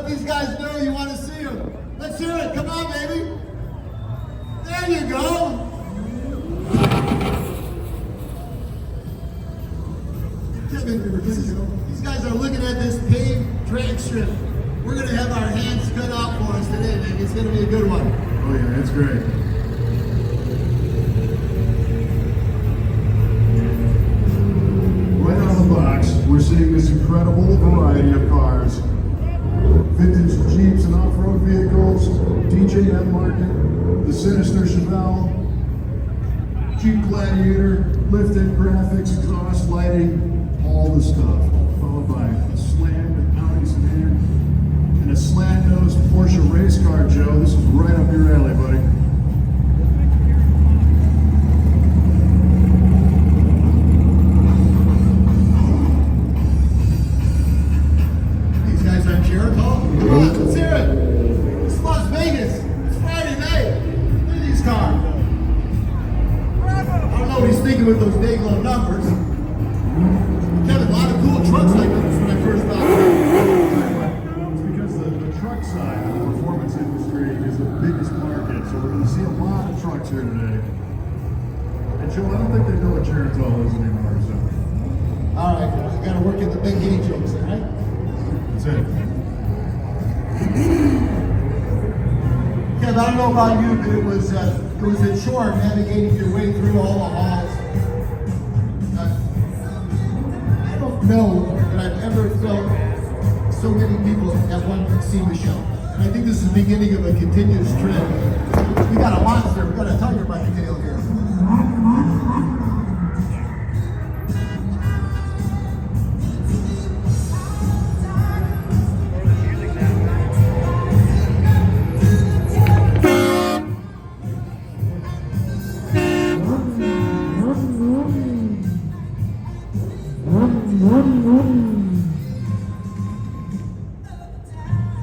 Let these guys know you want to see them. Let's hear it. Come on, baby. There you go. These guys are looking at this paved drag strip. We're going to have our hands cut out for us today, baby. It's going to be a good one. Oh yeah, it's great. Right out of the box, we're seeing this incredible variety of cars. Vintage Jeeps and off-road vehicles, DJ M-Market, the Sinister Chevelle, Jeep Gladiator, lift-in graphics, exhaust lighting, all the stuff, followed by a slammed Audi sedan and a slant-nosed Porsche race car, Joe. This is right up your alley, buddy. These guys are Jericho. Come on, let's hear it. It's Las Vegas. It's Friday night. Look at these cars. I don't know what he's thinking with those big low numbers. Kevin, a lot of cool trucks like this when I first got here. It's because the truck side of the performance industry is the biggest market, so we're going to see a lot of trucks here today. And Joe, I don't think they know what Geritol is anymore, so. All right, guys, we got to work in the big game jokes, all right? That's it. Kev, I don't know about you, but it was a chore navigating your way through all the halls. I don't know that I've ever felt so many people at one SEMA show. And I think this is the beginning of a continuous trend. We got a monster, we got a tiger by the tail here.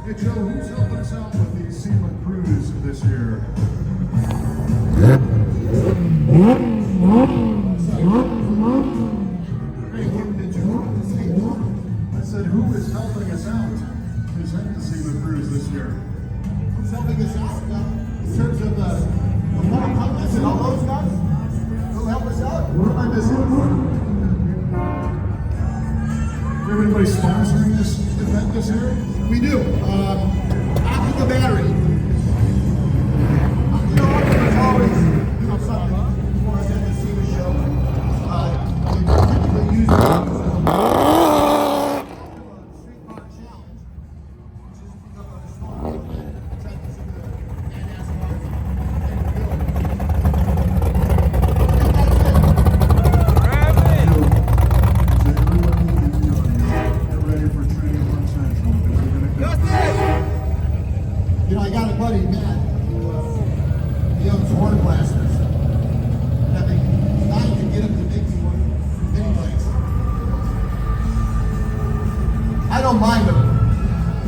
Hey Joe, who's helping us out with the SEMA CRUISE this year? I said, who is helping us out present the SEMA CRUISE this year? Who's helping us out in terms of the motor companies and all those guys? Who help us out? What am I missing? Do you have anybody sponsoring this event this year? We do. Aqua battery. You know, there's always something for us at the SEMA show. We typically use it as a street car challenge, which is pick up a small track to some of the badass cars in You know, I got a buddy, Matt, he owns horn blasters. And I've been dying to get him to make me one anyways. I don't mind them.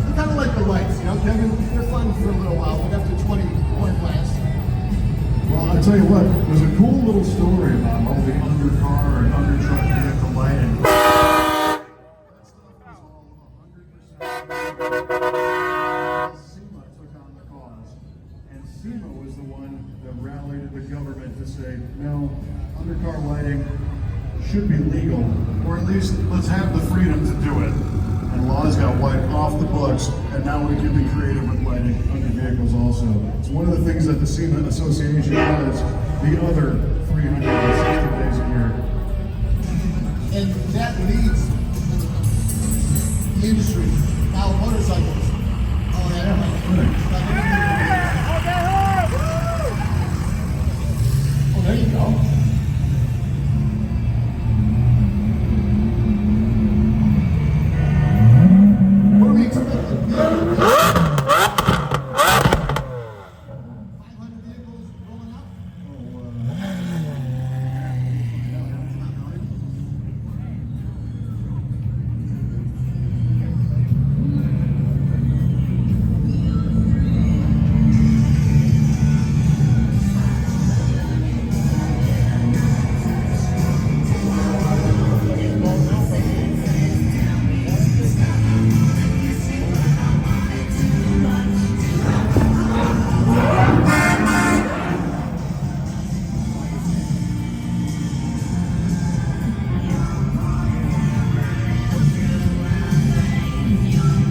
They're kind of like the lights, you know, Kevin? They're fun for a little while, but after 20 horn blasts. Well, I'll tell you what, there's a cool little story about all the undercar and undertruck vehicle lighting. That stuff was all 100% SEMA took on the cause. And SEMA was the one that rallied the government to say, no, undercar lighting should be legal, or at least let's have the freedom to do it. And laws got wiped off the books, and now we can be creative with lighting under vehicles also. It's one of the things that the SEMA Association does the other 360 days a year. And that leads the industry. Now motorcycles. Oh, yeah. Oh, there you go. What are we expecting? 500 vehicles rolling up?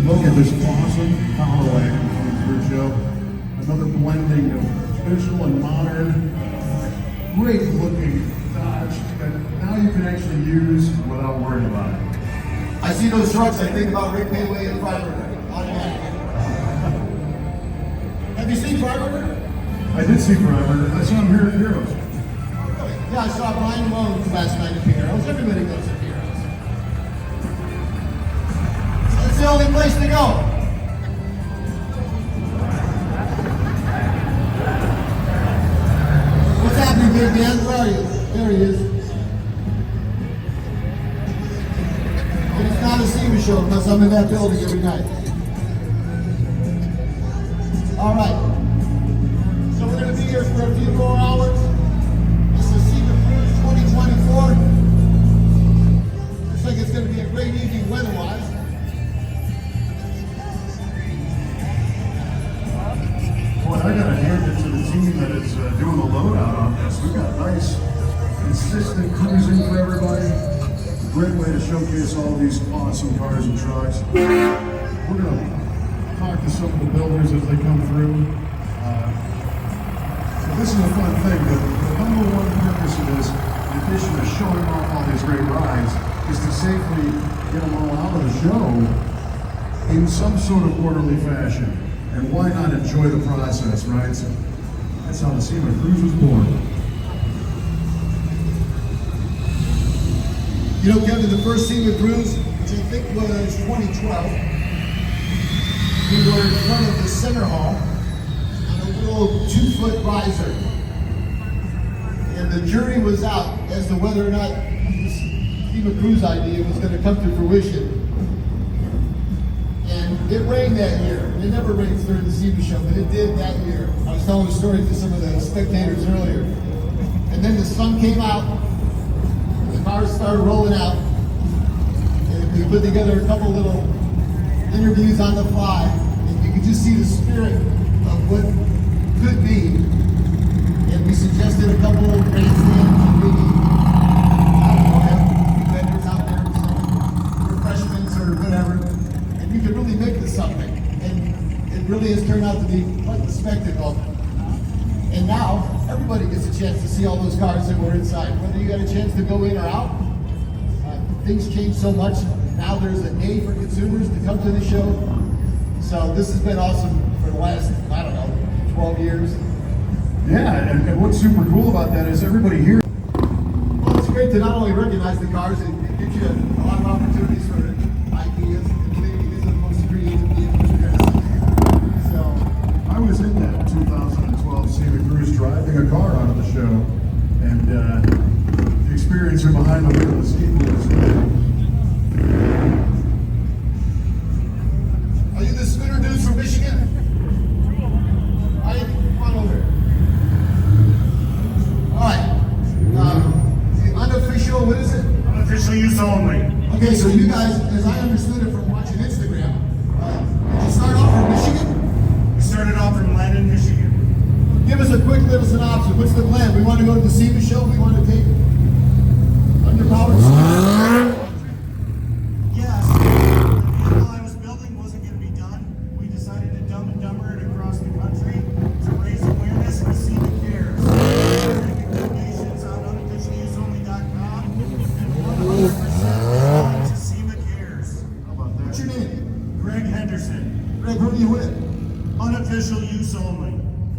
Look at this awesome power wagon coming through, Joe. Another blending of traditional and modern. Great looking Dodge that now you can actually use without worrying about it. I see those trucks, I think about Rick Mayway and Freiberger. Have you seen Freiberger? I did see Freiberger. I saw him here at Heroes. Yeah, I saw Brian Malone last night at Heroes. Everybody goes to Heroes. That's the only place to go. What's happening, big man? Where are you? There he is. And it's not a SEMA show unless I'm in that building every night. All right. So we're going to be here for a few more hours. This is SEMA Cruise 2024. Looks like it's going to be a great evening weather-wise. Boy, I got to hand it to the team that is doing the loadout on this. We've got nice, consistent cruising for everybody. Great way to showcase all these awesome cars and trucks. We're going to talk to some of the builders as they come through. This is a fun thing. The number one purpose of this, in addition to showing off all these great rides, is to safely get them all out of the show in some sort of orderly fashion. And why not enjoy the process, right? So that's how the SEMA Cruise was born. You know, Kevin, the first SEMA Cruise, which I think was 2012, we were in front of the center hall on a little 2-foot riser. And the jury was out as to whether or not this SEMA Cruise idea was going to come to fruition. And it rained that year. It never rains during the SEMA show, but it did that year. I was telling a story to some of the spectators earlier. And then the sun came out, the cars started rolling out, and we put together a couple little interviews on the fly, and you could just see the spirit of what could be. And we suggested a couple of grandstands, maybe, I don't know, have vendors out there, some refreshments or whatever, and you could really make this something. And it really has turned out to be quite the spectacle. And now, everybody gets a chance to see all those cars that were inside. Whether you got a chance to go in or out, things change so much. Now there's a day for consumers to come to the show. So this has been awesome for the last, I don't know, 12 years. Yeah, and what's super cool about that is everybody here. Well, it's great to not only recognize the cars, it gives you a lot of opportunities for ideas. It is the most creative vehicles you're going to see. So I was in that 2012 SEMA Cruise driving a car out of the show, and the experience from behind the wheel of the skateboard was great. Are you the scooter dudes from Michigan? Come on over here. All right. The unofficial, what is it? Unofficial use only. Okay, so you guys, as I understood it from watching Instagram, did you start off from Michigan? We started off from Landon, Michigan. Give us a quick little synopsis. What's the plan? We want to go to the SEMA show. We want to take underpowered. Yes. The vehicle I was building wasn't going to be done. We decided to dumb and dumber it across the country to raise awareness and SEMA cares. Recommendations on unofficialuseonly.com and 100% to SEMA cares. How about that? What's your name? Greg Henderson. Greg, who are you with? Unofficial use only.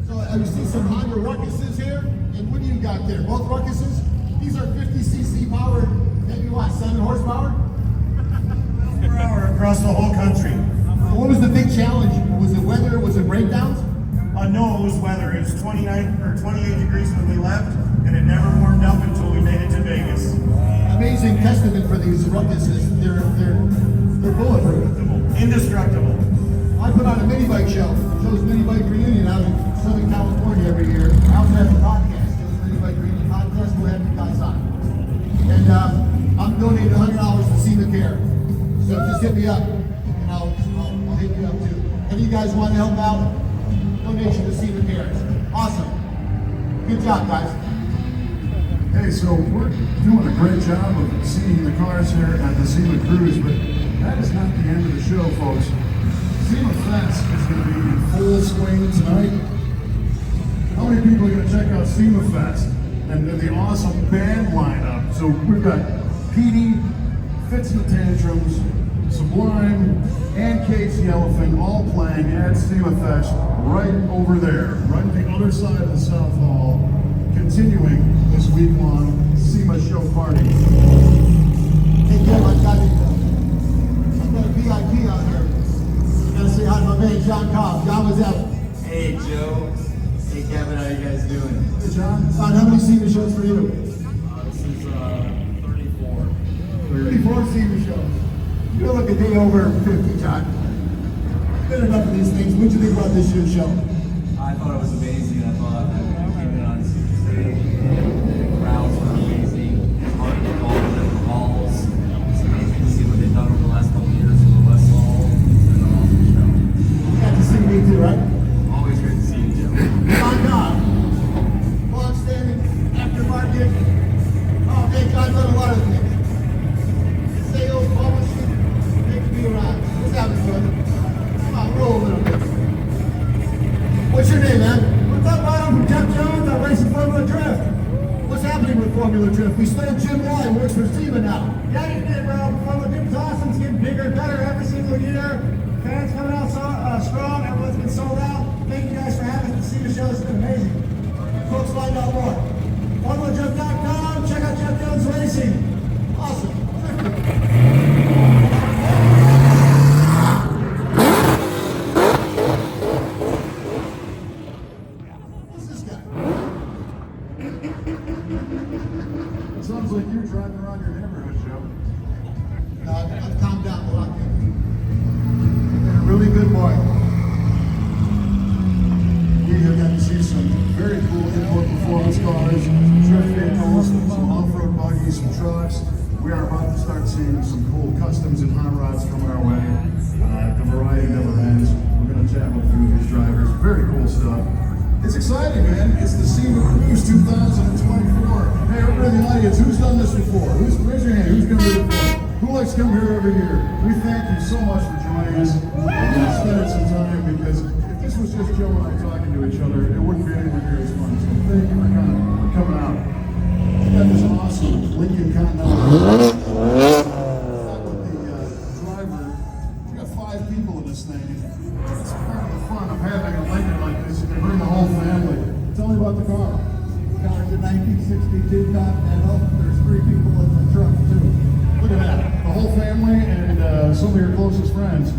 So I see some Honda Ruckuses here. And what do you got there? Both Ruckuses? These are 50cc powered, maybe what, 7 horsepower? Per hour across the whole country. What was the big challenge? Was it weather? Was it breakdowns? No, it was weather. It was 29 or 28 degrees when we left, and it never warmed up until we made it to Vegas. Amazing testament for these Ruckuses. They're bulletproof. Indestructible. I put on a mini bike show. Joe's Mini Bike Reunion out in Southern California every year. I also have a podcast, Joe's Mini Bike Reunion podcast. We'll have you guys on. And I'm donating $100 to SEMA Care. So just hit me up, and I'll hit you up too. Any of you guys want to help out? Donation to SEMA Care. Awesome. Good job, guys. Hey, so we're doing a great job of seeing the cars here at the SEMA Cruise, but that is not the end of the show, folks. SEMA Fest is going to be in full swing tonight. How many people are going to check out SEMA Fest and the awesome band lineup? So we've got Petey, Fits and the Tantrums, Sublime, and Kate's the Elephant all playing at SEMA Fest right over there, right on the other side of the South Hall, continuing this week-long SEMA Show party. Hey, Jim, I've got a VIP out here. I gotta say hi to my man, John Cobb. John, what's up? Hey Joe. Hey Kevin, how you guys doing? Hey, John. How many SEMA shows for you? This is 34. 34 SEMA shows. You're like a day over 50, John. Good enough of these things. What'd you think about this year's show? I thought it was amazing. I thought that we came in on stage. The crowds were amazing. It's hard to get all the different halls. It's amazing to see what they've done over the last couple of years in the West Hall. It's been an awesome show. You got to see me too, right? Always great to see you, Joe. John Cobb. Long-standing aftermarket. Oh, man, John's done a lot of things. Sales, publishing, making me around. What's happening, brother? Come on, roll a little bit. What's your name, man? What's up, man? I'm from Jeff Jones. I'm racing Formula Drift. What's happening with Formula Drift? We stole Jim Law. He works for SEMA now. Yeah, you did, bro. Formula Drift's awesome. It's getting bigger and better every single year. Fans coming out strong. Everyone's been sold out. Thank you guys for having us. The SEMA show has been amazing. Folks, find out more. FormulaDrift.com. Check out Jeff Jones Racing. Awesome. Who's this guy? It sounds like you're driving around your neighborhood, Joe. No, I've calmed down a lot. You're a really good boy. You got to see some very cool import performance cars, drift vehicles, some off-road buggies, some trucks. We are about to start seeing some cool customs and hot rods coming our way. The variety never ends. We're going to chat with a few of these drivers. Very cool stuff. It's exciting, man. It's the SEMA Cruise 2024. Hey, everybody in the audience, who's done this before? Raise your hand. Who's come here before? Who likes to come here every year? We thank you so much for joining us. We're going to spend some time because if this was just Joe and I talking to each other, it wouldn't be anywhere near as fun. So thank you for coming out. We got this awesome Lincoln Continental. With the driver, we got 5 people in this thing. It's part of the fun of having a Lincoln like this. You can bring the whole family. Tell me about the car. Car's a 1962 Continental. There's 3 people in the truck, too. Look at that. The whole family and some of your closest friends.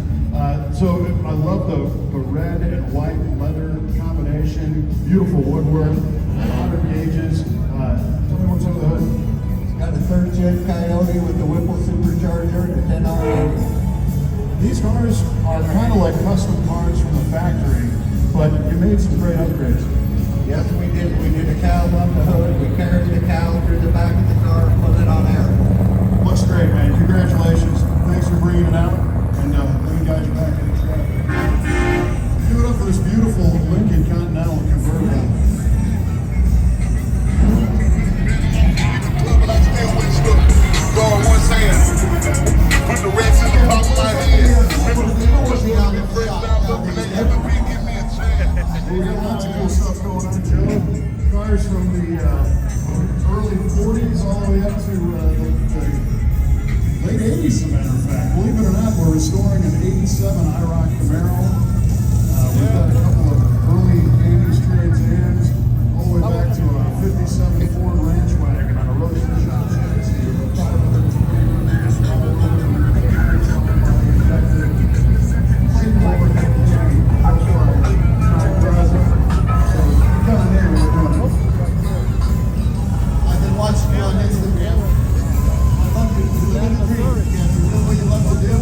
So I love the red and white leather combination. Beautiful woodwork. 100 gauges. Tell me what's under the hood. It's got a 3rd-gen Coyote with the Whipple supercharger and a 10 RS. These cars are kind of like custom cars from the factory, but you made some great upgrades. Yes, we did. We did a cowl on the hood. We carried the cowl through the back of the car and put it on air. Looks great, man. Congratulations. Thanks for bringing it out. And let me guide you back in the track. Give it up for this beautiful Lincoln Continental convertible. Put the rest in the palm of my hand. Give me a chance. We got lots of cool stuff going on, Joe. Cars from the early 40s all the way up to the late 80s, as a matter of fact. Believe it or not, we're restoring an 87 IROC Camaro. We've got a couple of early 80s Trans Ams, all the way back to a 57 Ford Ranch wagon on a roadster shop chassis. I've been watching you on Instagram. I love you. You live in the dream. You know what you love to do?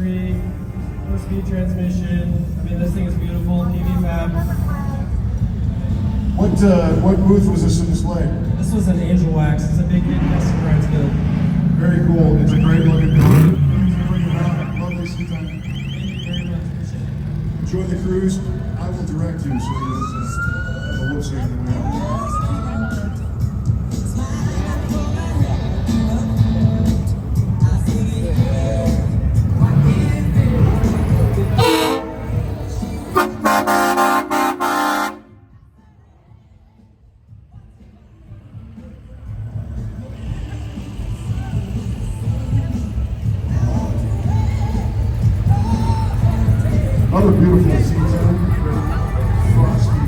GT3, 4-speed transmission. I mean, this thing is beautiful. PV fab. What booth was this in display? This was an Angel Wax. It's a big hit custom rides build. Very cool. It's a great looking building. Lovely seat time. Thank you very much. Appreciate it. Enjoy the cruise. I will direct you, so there's a whoopsie on the way. Another beautiful season, frosty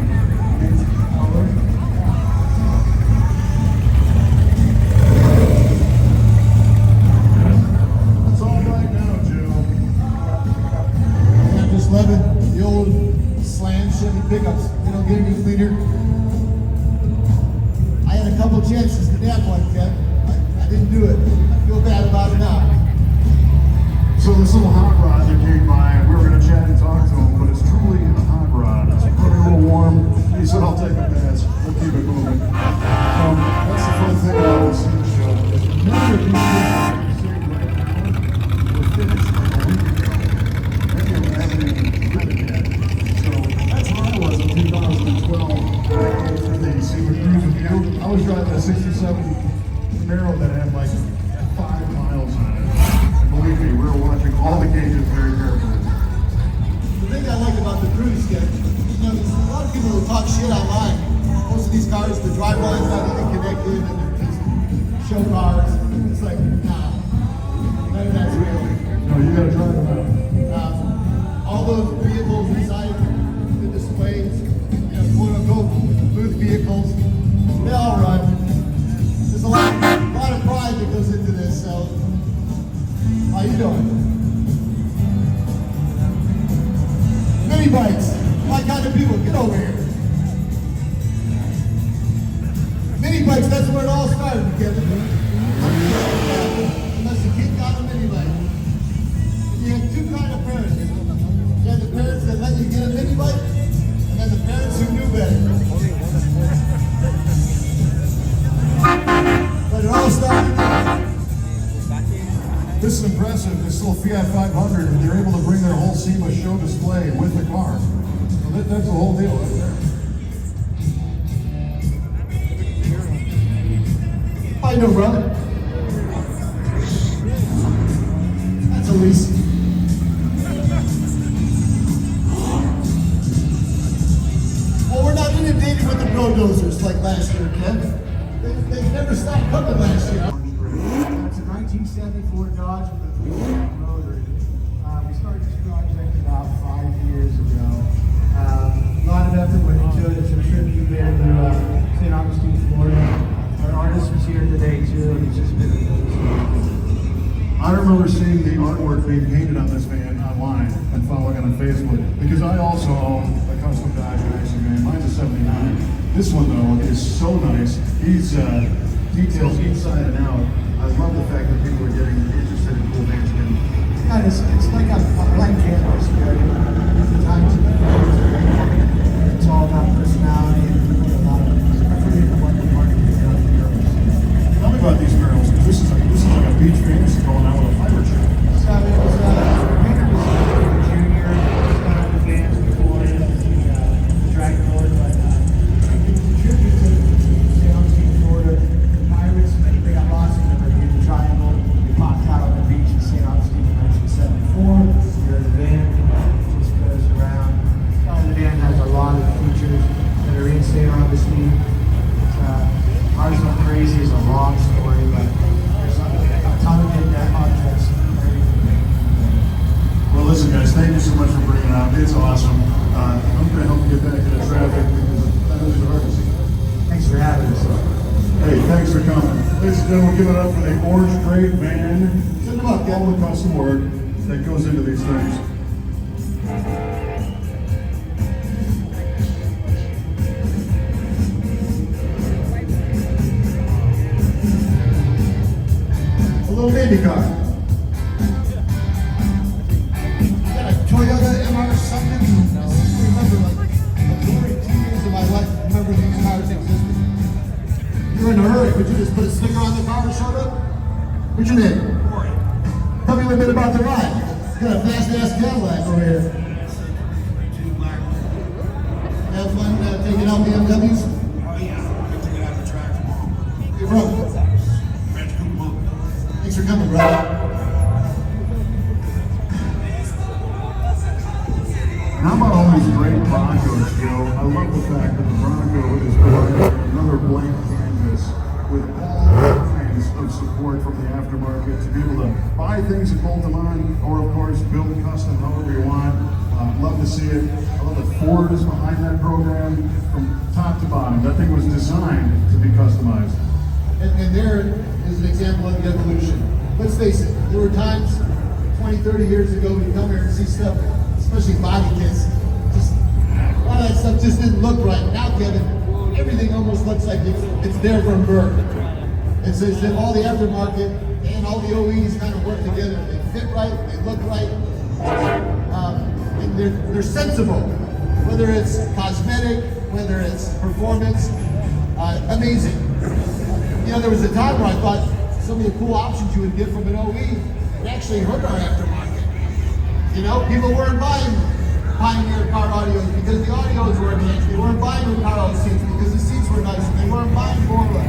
mint color. That's all right now, Joe. I'm just loving the old slam Chevy pickups. They don't get any cleaner. I had a couple chances to nab one, Kev. I didn't do it. I feel bad about it now. So this little hot rod that came by, we were going to chat and talk to him, but it's truly a hot rod. It's probably a little warm. He said, I'll take a pass. We'll keep it moving. That's the fun thing about the SEMA Show. Many of these things right now were finished like a week ago. Many of them haven't even driven yet. So that's where I was in 2012 for the SEMA Cruise with you. I was driving a 67 Camaro that had like 5 miles on it. Believe me, we were watching all the gauges very carefully. The thing I like about the cruise, Kev, you know, there's a lot of people who talk shit online. Most of these cars, the drive-by is not even connected, and they're just show cars. It's like, nah, none of that's real. No, you gotta drive them out. All those vehicles inside the displays, you know, quote-unquote booth vehicles, they all run. There's a lot of pride that goes into this, so how you doing? Mini bikes, my kind of people, get over here. Mini bikes, that's where it all started, Kevin. Unless the kid got a mini bike. You have two kind of parents. You have the parents that let you get a mini bike, and then the parents who knew better. But it all started there. This is impressive, this little Fiat 500, and they're able to bring their whole SEMA Show display with the car. So that's the whole deal right there. How you doing, brother? That's Elise. Well, we're not inundated with the bulldozers like last year, Ken. They've never stopped coming last year. It's a 1974 Dodge with a 3-cylinder motor. We started this project about 5 years ago. A lot of effort went into it. It's a tribute band to St. Augustine, Florida. Our artist was here today too, and it's just been amazing. I remember seeing the artwork being painted on this van online and following it on Facebook, because I also own a custom Dodge racing van. Mine's a 79. This one though is so nice. These details inside and out. I love the fact that people are getting interested in cool vans again. Yeah, it's like a blank canvas. The times it's all about personality and a lot of what the market is out here. Tell me about these girls, because this is like a beach fantasy going out with a pirate ship. So it was Peter was a junior, started the bands before the Dragon Lord, but it was a tribute to St. Augustine, Florida. The pirates, they got lost in the Bermuda Triangle. They popped out on the beach in St. Augustine in 1974. Here the van just goes around. The van has a lot of features that are in St. Augustine. Ours Went Crazy is a long story, but there's a ton of hidden objects. Well, listen, guys, thank you so much for bringing it out. It's awesome. I'm going to help you get back to the traffic because that is hard to see. Thanks for having us. Hey, thanks for coming. Ladies and gentlemen, give it up for the orange crate van. Send them up, all the custom work that goes into these things. A little baby car. just put a sticker on the car and showed up? What's your name? Corey. Tell me a little bit about the ride. You got a fast-ass Cadillac over here. Have fun taking out BMWs? Oh yeah, we're taking out the track tomorrow. You're from? Thanks for coming, brother. How about all these great Broncos, Joe? I love the fact that the Bronco is providing another blank canvas with all kinds of support from the aftermarket to be able to buy things and bolt them on, or of course build custom however you want. Love to see it. I love that Ford is behind that program from top to bottom. That thing was designed to be customized. And there is an example of the evolution. Let's face it, there were times 20, 30 years ago we'd come here and see stuff, especially body kits, just a lot of that stuff just didn't look right. Now, Kevin, everything almost looks like it's there from birth. It's as if all the aftermarket and all the OEs kind of work together. They fit right, they look right, and they're sensible. Whether it's cosmetic, whether it's performance, amazing. You know, there was a time where I thought some of the cool options you would get from an OE would actually hurt our aftermarket. You know, people weren't buying Pioneer car audios because the audios were enhanced. They weren't buying Recaro seats because the seats were nice. They weren't buying Borla.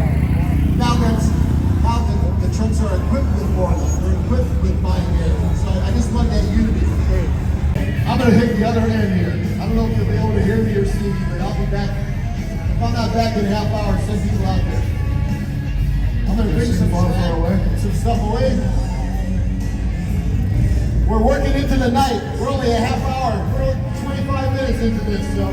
Now the trucks are equipped with Borla. They're equipped with Pioneer. So I just want that unity. I'm gonna hit the other end here. I don't know if you'll be able to hear me or see me, but I'll be back. If I'm not back in a half hour, send people out there. I'm gonna bring some stuff away. We're working into the night. We're only a half hour. We're only 25 minutes into this, so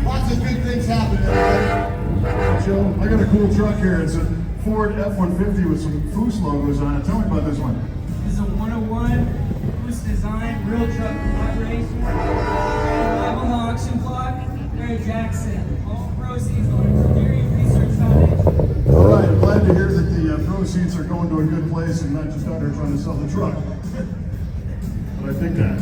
lots of good things happening, everybody. Joe, I got a cool truck here. It's a Ford F-150 with some Foose logos on it. Tell me about this one. This is a 101 Foose design, real truck collaboration. Live on the auction block, Mary Jackson. All proceeds going to Theory Research Foundation. All right, I'm glad to hear that the proceeds are going to a good place and not just out there trying to sell the truck. But I think that.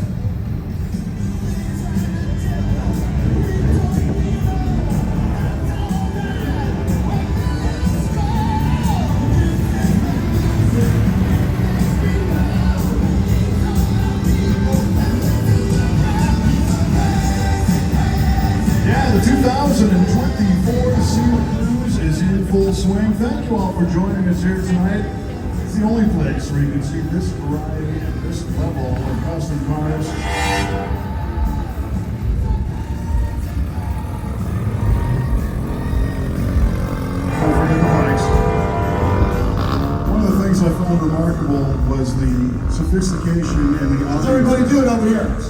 Yeah, the 2024 SEMA Cruise is in full swing. Thank you all for joining us here tonight. It's the only place where you can see this variety and this level of custom cars. Don't forget the bikes. One of the things I found remarkable was the sophistication and the How's everybody doing over here? It's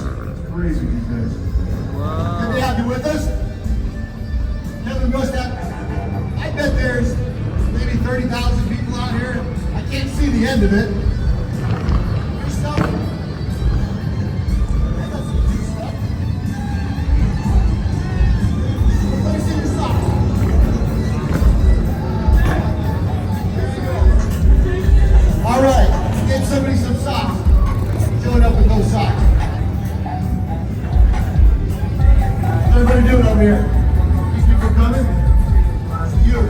crazy these days. Good to have you with us. Kevin must have, I bet there's maybe 30,000 people out here. I can't see the end of it. There's stuff. I got some good stuff. Let me see your socks. All right, get somebody some socks. Fill it up with those socks. How's everybody doing over here? These people coming? See you.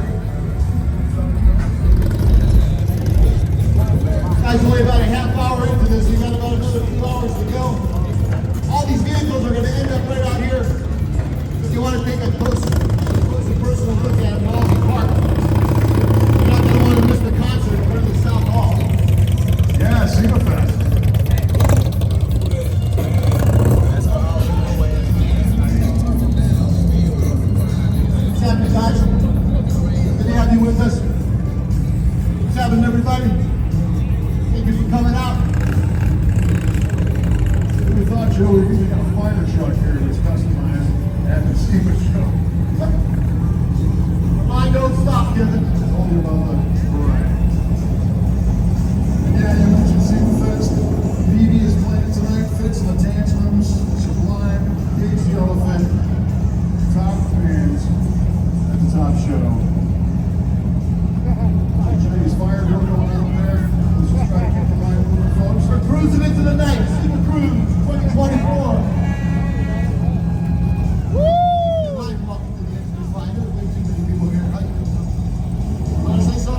Guys, only about a half hour into this. We got about another 2 hours to go. All these vehicles are going to end up right out here. If you want to take a close personal look at them, they'll all be parked. You're not going to want to miss the concert in front of the South Hall. Yeah, SEMA Fest. What's happening, guys? Good to have you with us. What's happening, everybody? Thank you for coming out. We thought, Joe, we could get a fire truck here that's customized at the SEMA Show. Mine don't stop, Kevin. Told you about the variety. Yeah, you mentioned SEMA Fest. BB is playing tonight. Fits and the Tantrums, Sublime, Cage the Elephant, top bands at the top show. Chinese fire drill going on there. Let's just try to get the line moving, folks. We're cruising into the night. SEMA Cruise 2024. Woo! Line walking to the edge of this line. There's way too many people here. Right? Want to say something?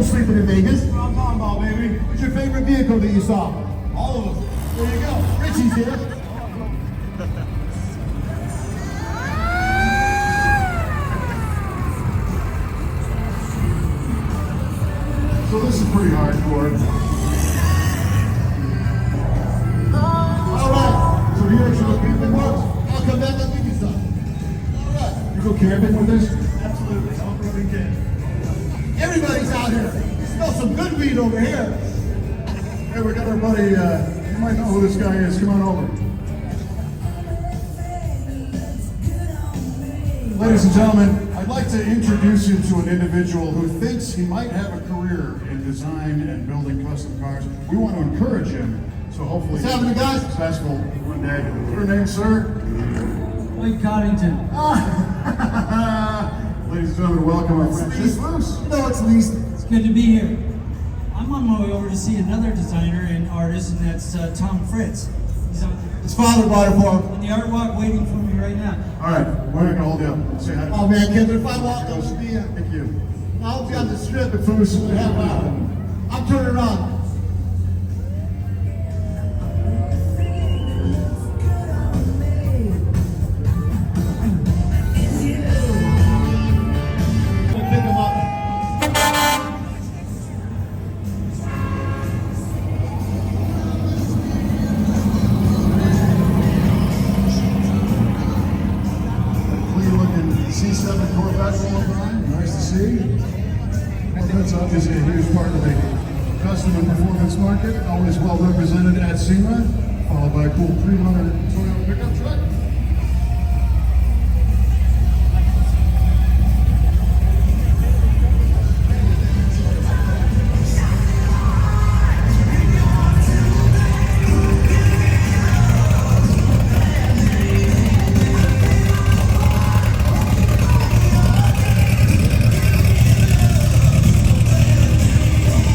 no sleeping in Vegas. That's what I'm talking about, baby. What's your favorite vehicle that you saw? All of them. There you go. Richie's here. So this is pretty hardcore. All right. So you actually camping once? I'll come back and give you some. All right. You go camping with this? Absolutely. Off-roading kid. Everybody's out here. Smell some good weed over here. Hey, we got our buddy, you might know who this guy is. Come on over. Ladies and gentlemen, I'd like to introduce you to an individual who thinks he might have a career in design and building custom cars. We want to encourage him, so hopefully What's happening, guys? he's successful one day. Your name, sir? Wade Coddington. Ladies and gentlemen, welcome our friend. She's loose. No, it's least. It's good to be here. I'm on my way over to see another designer and artist, and that's Tom Fritz. He's out there His father bought it for him. on the art walk waiting for me right now. All right, we're not gonna hold you up. Say hi to Oh man, Kendra, if I walk those the Thank you. I'll be on the strip at first in a half hour. I'm turning around. Pick him up. Clean looking C7 Corvette all the time. Nice to see. Well, that's obviously a huge part of the custom and performance market. Always well represented at SEMA, followed by a cool 300 Toyota pickup truck.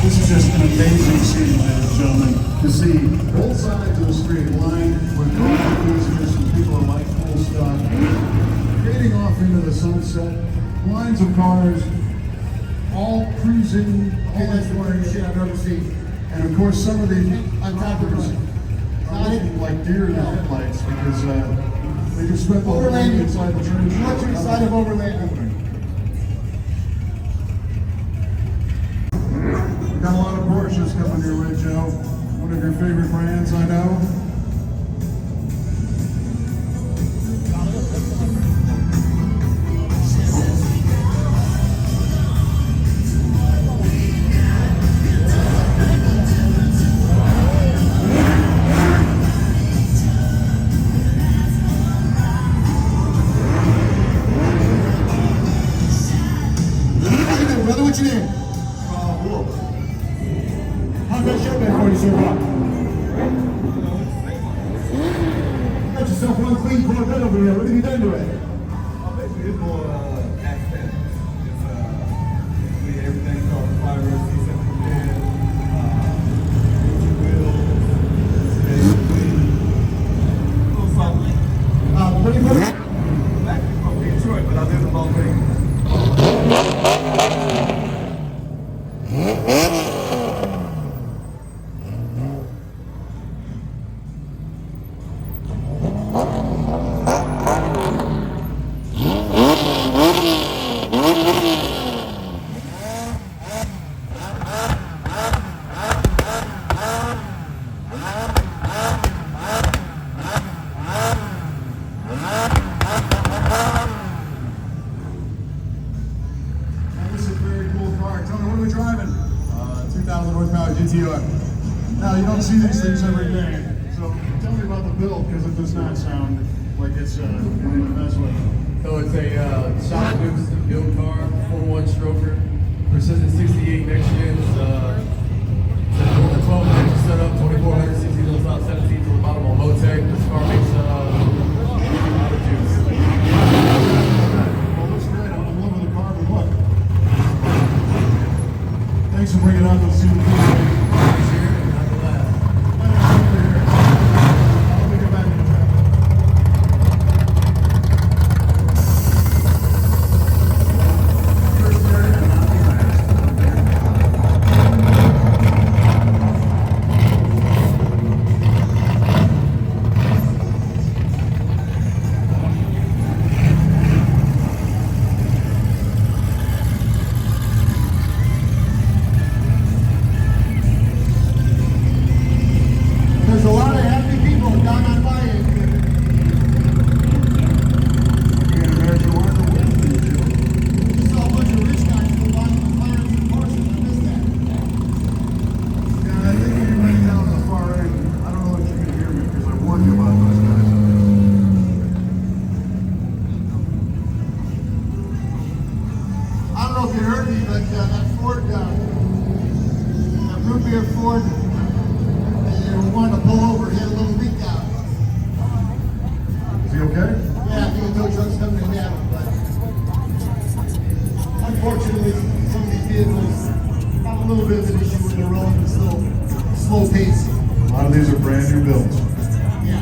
This is just an amazing scene, ladies and gentlemen, to see both sides of the street lined with road enthusiasts and people who like cool stuff, fading off into the sunset, lines of cars, all cruising, all That's the that funniest shit I've ever seen. and of course some of the On top of drivers it. are looking like deer in the headlights because they just spent the whole day Overlanding. inside the train. What's your side of overlanding? We got a lot of Porsches coming your way, Joe. One of your favorite brands, I know. How you doing, brother? What's your name? How's that shirt been for you, sir? You got yourself one clean Corvette over here. What have you done to it? Basically, it's more accent. It's basically everything's called fiber, C7 wheels, basically a little something. What are you doing? I'm actually from Detroit, but I live in Las Vegas. Now, this is a very cool car. Tony, what are we driving? 2000 horsepower GTR. Now, you don't see these things every day. So tell me about the build, because it does not sound like it's anything to mess with. So it's a shop dukes build car, 4-1 stroker, precision 68 next gen. It's a 12 engine setup, 2460 horsepower, 17 to the bottom on Motec. This car makes a lot of juice. Well, looks great. I'm loving the car, but look. Thanks for bringing out those super cool things. Here, not the last. Let me go back in the traffic. heard me, but that Ford, that root beer Ford, they were wanting to pull over. He had a little leak out. Is he okay? Yeah, I think the tow truck's coming to get him, but unfortunately, some of these vehicles have a little bit of an issue when they're rolling at a slow pace. A lot of these are brand new builds. Yeah.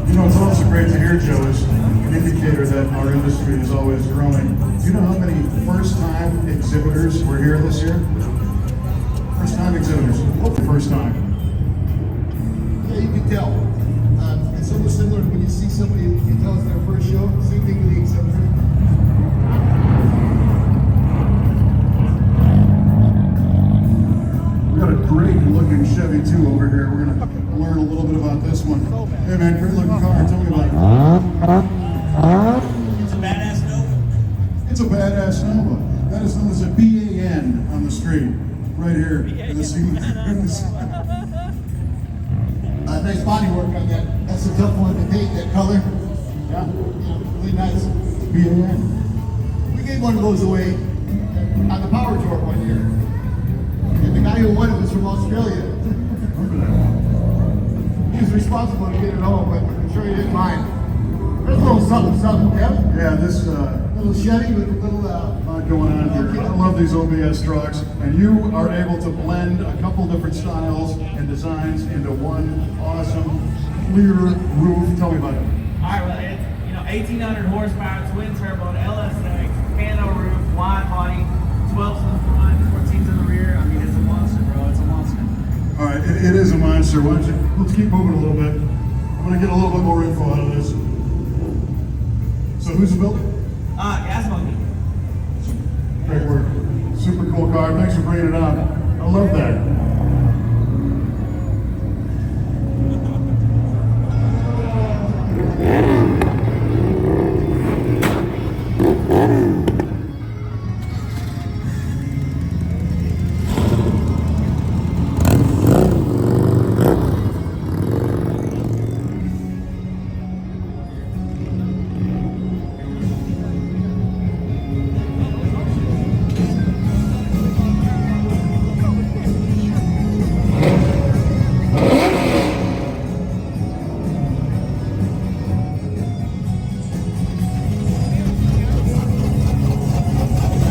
You know, it's also great to hear, Joe, is an indicator that our industry is always growing. Do you know how many first-time exhibitors were here this year? First-time exhibitors. First time. Yeah, you can tell. It's almost similar to when you see somebody, you can tell it's their first show. Same thing with the exhibitor. We got a great looking Chevy 2 over here. We're gonna learn a little bit about this one. Hey man, great looking car. Tell me about it. It's a badass Nova. It's a badass Nova. That is known as a BAN on the street. Right here in the scene. Nice body work on that. That's a tough one to paint, that color. Yeah. Really nice. BAN. We gave one of those away on the Power Tour one year. And the guy who won it was from Australia. Remember that one? He was responsible to get it home, but I'm sure he didn't mind. There's a little something, Kevin. Yeah, this Little Chevy with a little, lot going on here. I love these OBS trucks, and you are able to blend a couple different styles and designs into one awesome clear roof. Tell me about it. Alright, well, it's 1,800 horsepower, twin turbo, LSX, pano roof, wide body, 12s in the front, 14s in the rear. I mean, it's a monster, bro. It's a monster. All right, it is a monster. Why don't you, let's keep moving a little bit. I'm gonna get a little bit more info out of this. So who's the builder? Gas monkey. Great work. Super cool car. Thanks for bringing it out. I love that.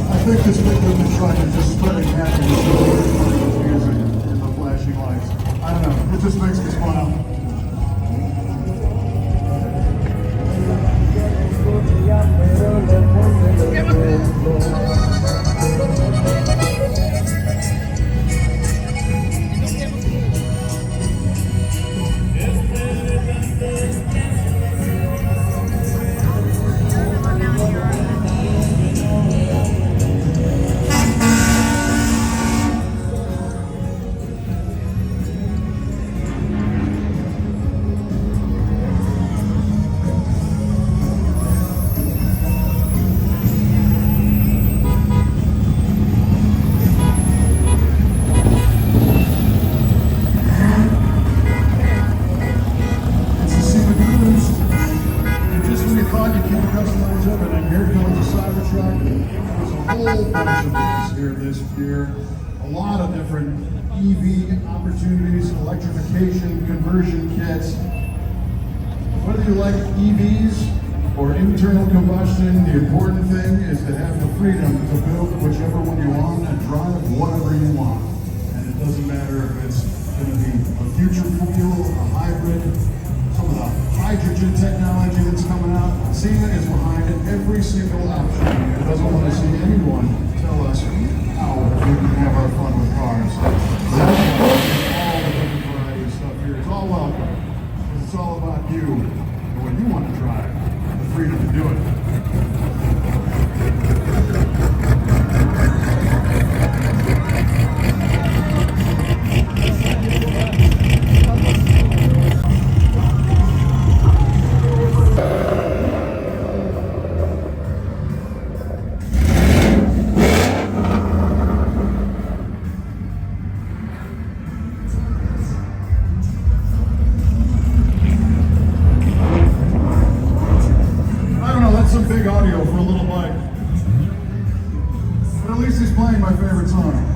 I think this pickup truck is just spreading happiness over the music and the flashing lights. I don't know. It just makes me smile. It's a SEMA CRUISE. And just when you thought you came customize everything, here comes a Cybertruck. There's a whole bunch of these here this year. A lot of different EV opportunities, electrification, conversion kits. Whether you like EVs or internal combustion, the important thing is to have the freedom to build whichever one you want and drive whatever you want. And it doesn't matter if it's going to be a future fuel, a hybrid, some of the hydrogen technology that's coming out. SEMA is behind every single option. It doesn't want to see anyone tell us how we can have our fun with cars. So that's all the different variety of stuff here. It's all welcome. Because it's all about you and what you want to drive. The freedom to do it. I don't know, that's some big audio for a little bike. at least he's playing my favorite song.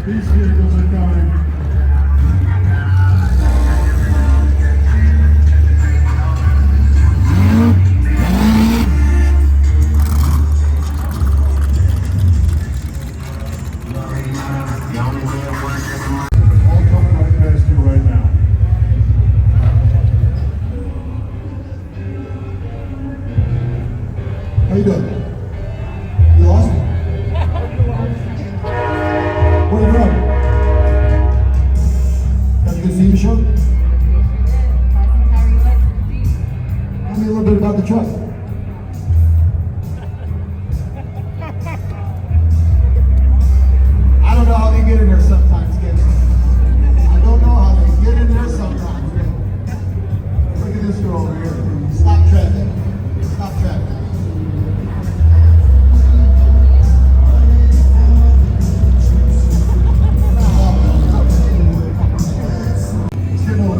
These vehicles are coming. All coming right past you right now. How you doing? You lost? Where you from? Got a good SEMA show? Tell me a little bit about the truck. I don't know how they get in there sometimes, kids. I don't know how they get in there sometimes. Look at this girl over here. Stop traffic. Stop traffic.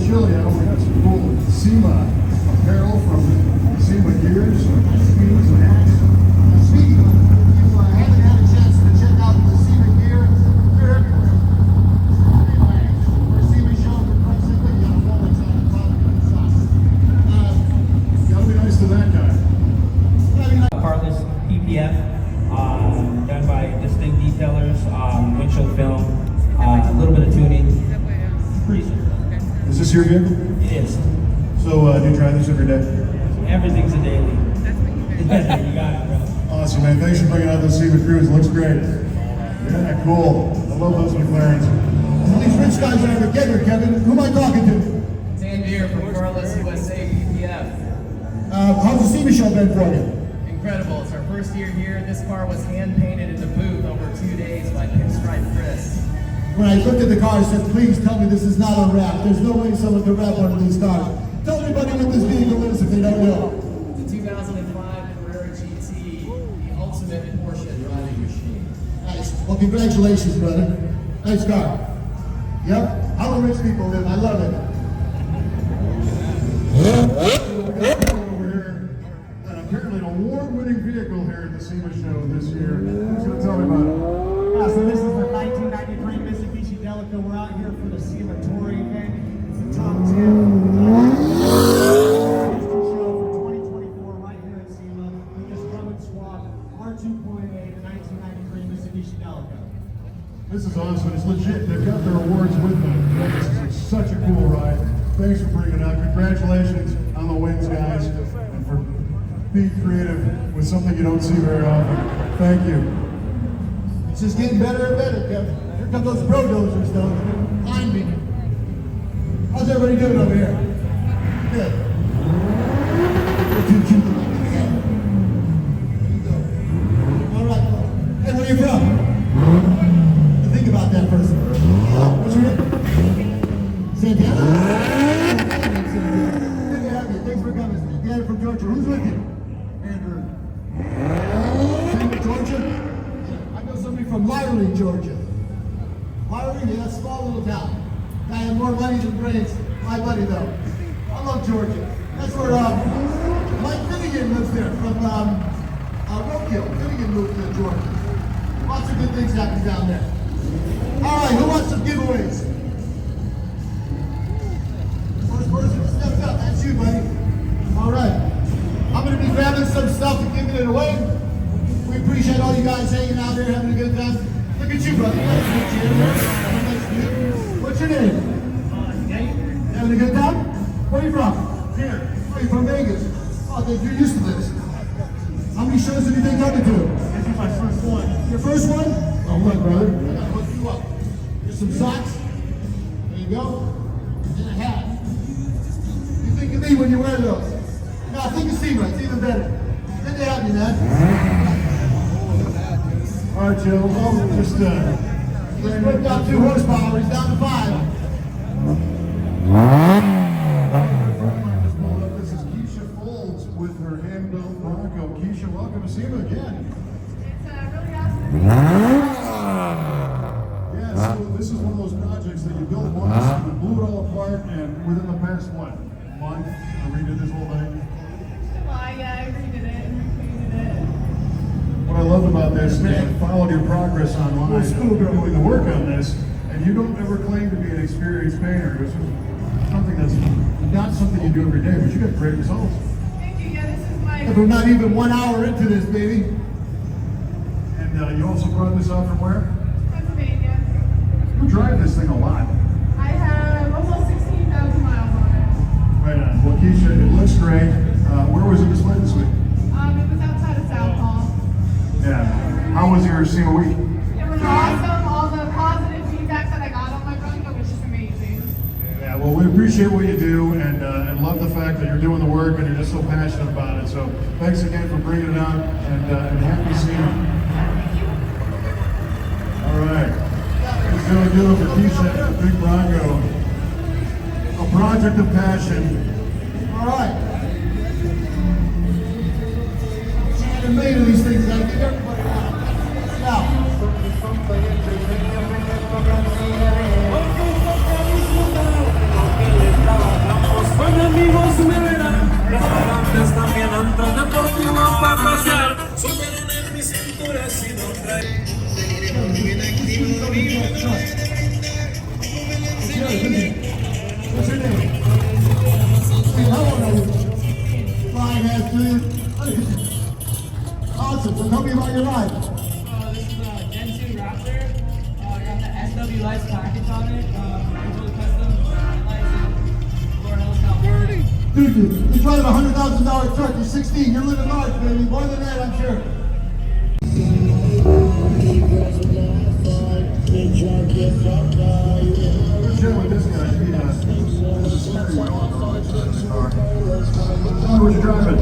Chilly out. We got some cool SEMA apparel from SEMA gears, skis, and hats. Speaking of, you haven't had a chance to check out the SEMA gear, they're everywhere. Anyway, for SEMA Show, for Christ's sake, you got a Rolex on the product inside. Gotta be nice to that guy. Carless PPF, done by distinct detailers, windshield film, a little bit of tuning. Pretty simple. Is this your vehicle? It is. So, do you drive this every day? Everything's a daily. You got it, bro. Awesome, man. Thanks for bringing out the SEMA CRUISE. Looks great. Yeah, cool. I love those McLarens. All these rich guys are together, Kevin. Who am I talking to? Dan Beer from Carless USA PPF. How's the SEMA Show been for you? Incredible. It's our first year here. This car was hand painted in the booth over 2 days by Pinstripe Chris. When I looked at the car, I said, please tell me this is not a wrap. There's no way someone can wrap one of these cars. Tell everybody what this vehicle is if they don't know. It's a 2005 Ferrari GT, the ultimate Porsche driving machine. Nice. Well, congratulations, brother. Nice car. Yep. How do rich people live? I love it. We got a over here, and apparently an award-winning vehicle here at the SEMA Show this year. Who's going to tell me about it? So this is the 1993 Mitsubishi Delica. We're out here for the SEMA Touring event. It's the top 10 show for 2024 right here at SEMA. We just rub and swap R2.8, the 1993 Mitsubishi Delica. This is awesome. It's legit. They've got their awards with them. This is such a cool ride. Thanks for bringing it out. Congratulations on the wins, guys, and for being creative with something you don't see very often. Thank you. It's just getting better and better, Kevin. Here come those bulldozers, though. Behind me. How's everybody doing over here? Good. You're too cute to look at. There you go. All right. Hey, where are you from? Think about that first. What's your name? Santiago? Good to have you. Thanks for coming. Santiago from Georgia. Who's with you? Andrew. From Georgia? Somebody from Lyrie, Georgia. Lyrie, yeah, small little town. Guy had more money than brains. My buddy, though. I love Georgia. That's where Mike Finnegan lives there from Roadkill. Finnegan moved to Georgia. Lots of good things happen down there. All right, who wants some giveaways? First person stepped up. That's you, buddy. All right. I'm going to be grabbing some stuff and giving it away. We appreciate all you guys hanging out here, having a good time. Look at you, brother. Nice to meet you. What's your name? Nate. Having a good time? Where are you from? Here. Oh, you're from Vegas. Oh, you're used to this. How many shows have you been coming to? This is my first one. Your first one? Oh, look, brother. I gotta hook you up. Here's some socks. There you go. And a hat. You think of me when you wear those. No, think of SEMA. It's even better. Good to have you, man. All right, Joe. Just He's putting down 2 horsepower. He's down to 5. This is Keisha Folds with her hand-built Bronco. Keisha, welcome to SEMA again. It's really awesome. Yeah, so this is one of those projects that you built once, you blew it all apart, and within the past, what, month, I redid this whole thing? July, yeah, I redid it and repainted it. What I love about this is I followed your progress online, doing the work on this, and you don't ever claim to be an experienced painter, which is something that's not something you do every day, but you got great results. Thank you, yeah, this is my... We're not even 1 hour into this, baby. And you also brought this out from where? Pennsylvania. You drive this thing a lot. I have almost 16,000 miles on it. Right on. Well, Keisha, it looks great. Where was it displayed this week? It was outside of South Hall. Yeah. How was your SEMA week? It was awesome. All the positive feedback that I got on my Bronco was just amazing. Yeah, well, we appreciate what you do and love the fact that you're doing the work and you're just so passionate about it. So thanks again for bringing it out and happy SEMA. All right. Let's go and do it for Keisha and the big Bronco. A project of passion. All right. I made of these things. I give everybody one. Now. Con amigos me verán, restaurantes también antros deportivos para pasear, superan en mi cintura si no trae. What's your name? Hey, how old are you? Flying ass dude. Awesome. So tell me about your ride. This is a Gen 2 Raptor. Got the SW Lights package on it. Totally custom. Lights and floor helicopter. Dude, you're driving a $100,000 truck. You're 16. You're living large, baby. More than that, I'm sure. Share with this guy. Tell me what you're driving.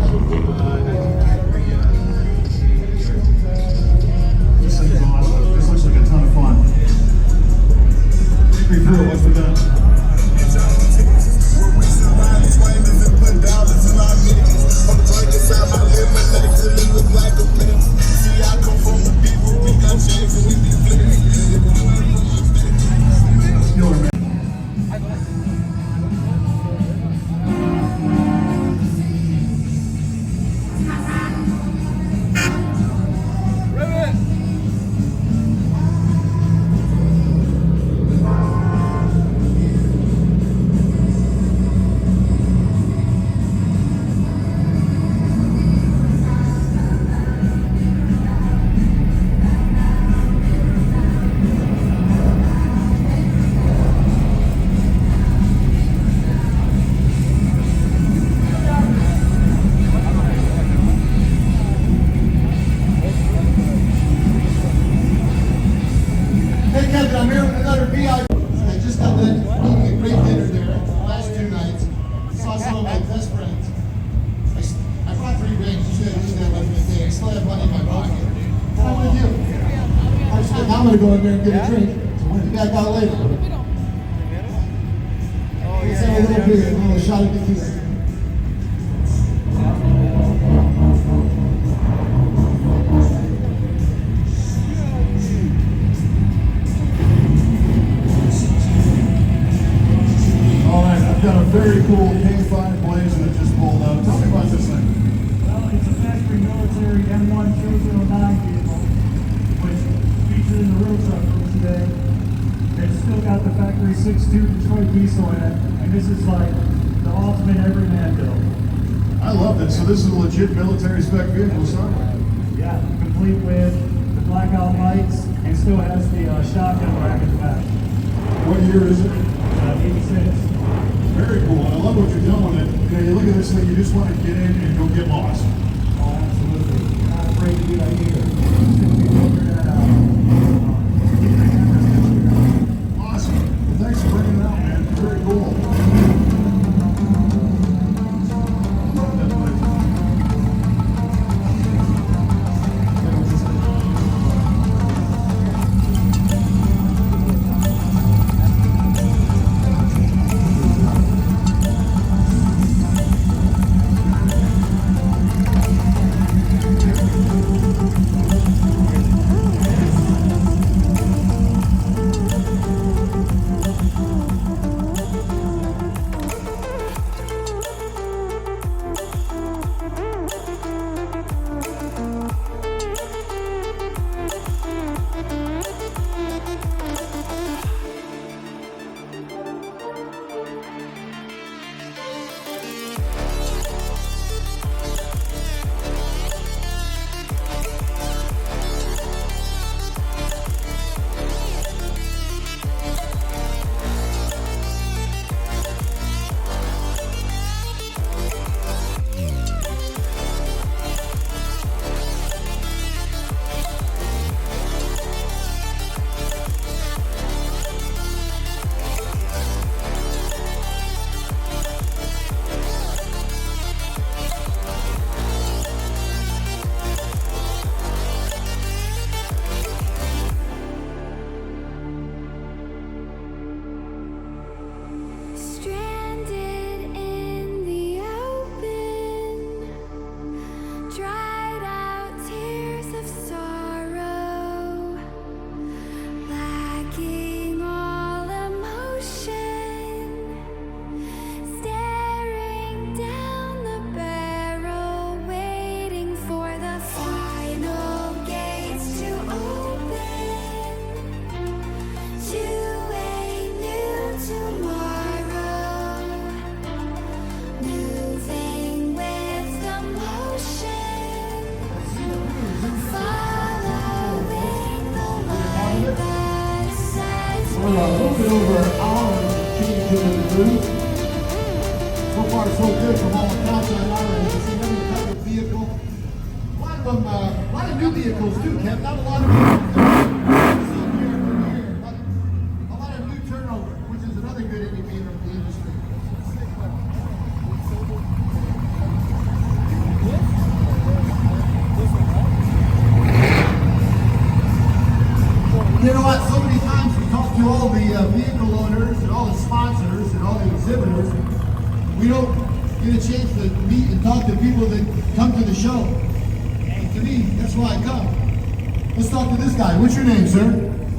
This thing's awesome. This looks like a ton of fun. Take me through it. What's the done? I'm here with another VIP. I just got done eating a great dinner there the last 2 nights. Saw some of my best friends. I brought $3 grand. You should have used that money today. I still have money in my pocket. What's with you? I'm going to go in there and get a drink. So we'll be back out later. Let's have a little beer and a little shot of tequila. I've got a very cool K5 Blazer that just pulled out. Tell me about this thing. Well, it's a factory military M1 K09 vehicle, which featured in the road truck room today. It's still got the factory 6.2 Detroit diesel in it, and this is like the ultimate everyman build. I love this. So this is a legit military spec vehicle, son? Yeah, complete with the blackout lights, and still has the shotgun rack in the back. What year is it? 86. Very cool. I love what you're doing with it. You know, you look at this thing, you just want to get in and go get lost. Oh, absolutely. Not afraid to do that either. Awesome. Well, thanks for bringing it out, man. Very cool. We're a little bit over an hour change into the cruise. So far, so good from all accounts on our end. You see every type of vehicle. A lot of them, a lot of new vehicles too, Kev. Not a lot of vehicles. Year after year, but a lot of new turnover, which is another good indicator of the industry. You know what? So many times we talk to all the vehicle owners and all the sponsors and all the exhibitors. We don't get a chance to meet and talk to people that come to the show. And to me, that's why I come. Let's talk to this guy. What's your name, sir?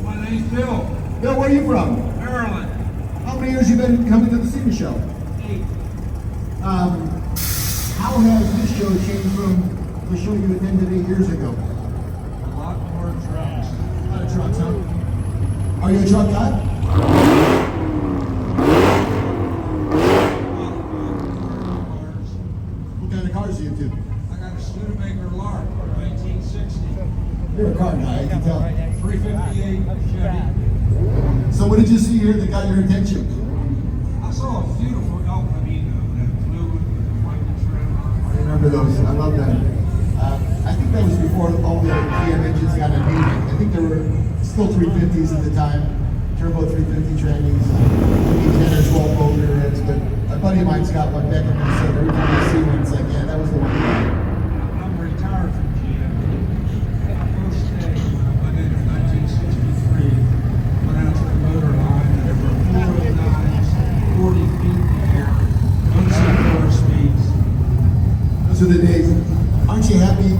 My name's Bill. Bill, where are you from? Maryland. How many years you been coming to the SEMA Show? 8. How has this show changed from the show you attended 8 years ago? A lot more trucks. A lot of trucks, huh? Are you a truck guy? What kind of cars are you into? I got a Studebaker Lark, 1960. You're a car guy, I can tell. 358 Chevy. So what did you see here that got your attention? I saw a beautiful El Camino, that blue with the white trim. I remember those. I love that. I think that was before all the GM engines got a name. I think there were still 350s at the time, turbo 350 trannies, maybe 10 or 12 motor heads. But a buddy of mine's got one back in Minnesota. Every time I see one, it's like, yeah, that was the one. I'm retired from GM. My first day when I went in 1963, went out to the motor line, and there were 409s, 40 feet in the air, unseen speeds. Those are the days. Aren't you happy?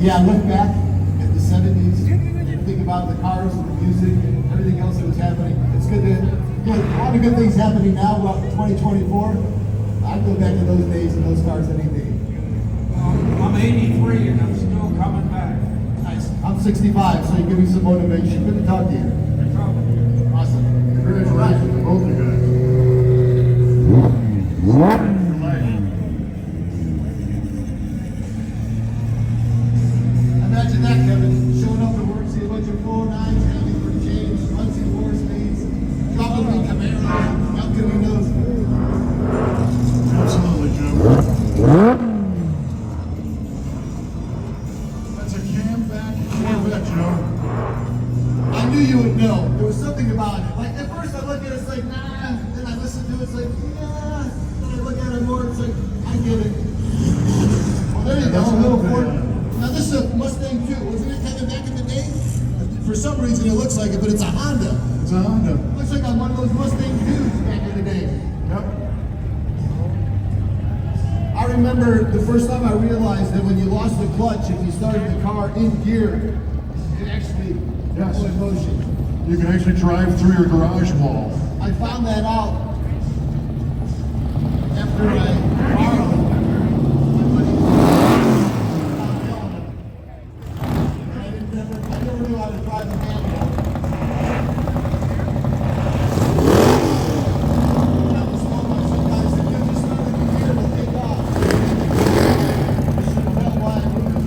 Yeah, I look back at the 70s and think about the cars and the music and everything else that was happening. It's good to, a lot of good things happening now about 2024. I'd go back to those days and those cars any day. I'm 83 and I'm still coming back. Nice. I'm 65, so you give me some motivation. Good to talk to you. Awesome. Congratulations to both of you guys. Imagine that, Kevin. Showing up to work, see a bunch of 409s, having for change, unseen 4 speeds, dropping me Camaro, how can we know? Absolutely, Joe. That's a cam-back Corvette, Joe. I knew you would know. There was something about it. Like, at first I look at it, it's like, nah. Then I listen to it, it's like, yeah. Then I look at it more, it's like, I get it. Well, there you go, a little Ford. Now this is a Mustang 2, wasn't it kind of back in the day? For some reason it looks like it, but it's a Honda. It's a Honda. Looks like I'm one of those Mustang 2s back in the day. Yep. I remember the first time I realized that when you lost the clutch, if you started the car in gear, it actually Yes. put in motion. You can actually drive through your garage wall. I found that out after I borrowed I never knew how to drive a manual. Sometimes if you just start in the gear, it'll take off. You should have known why I moved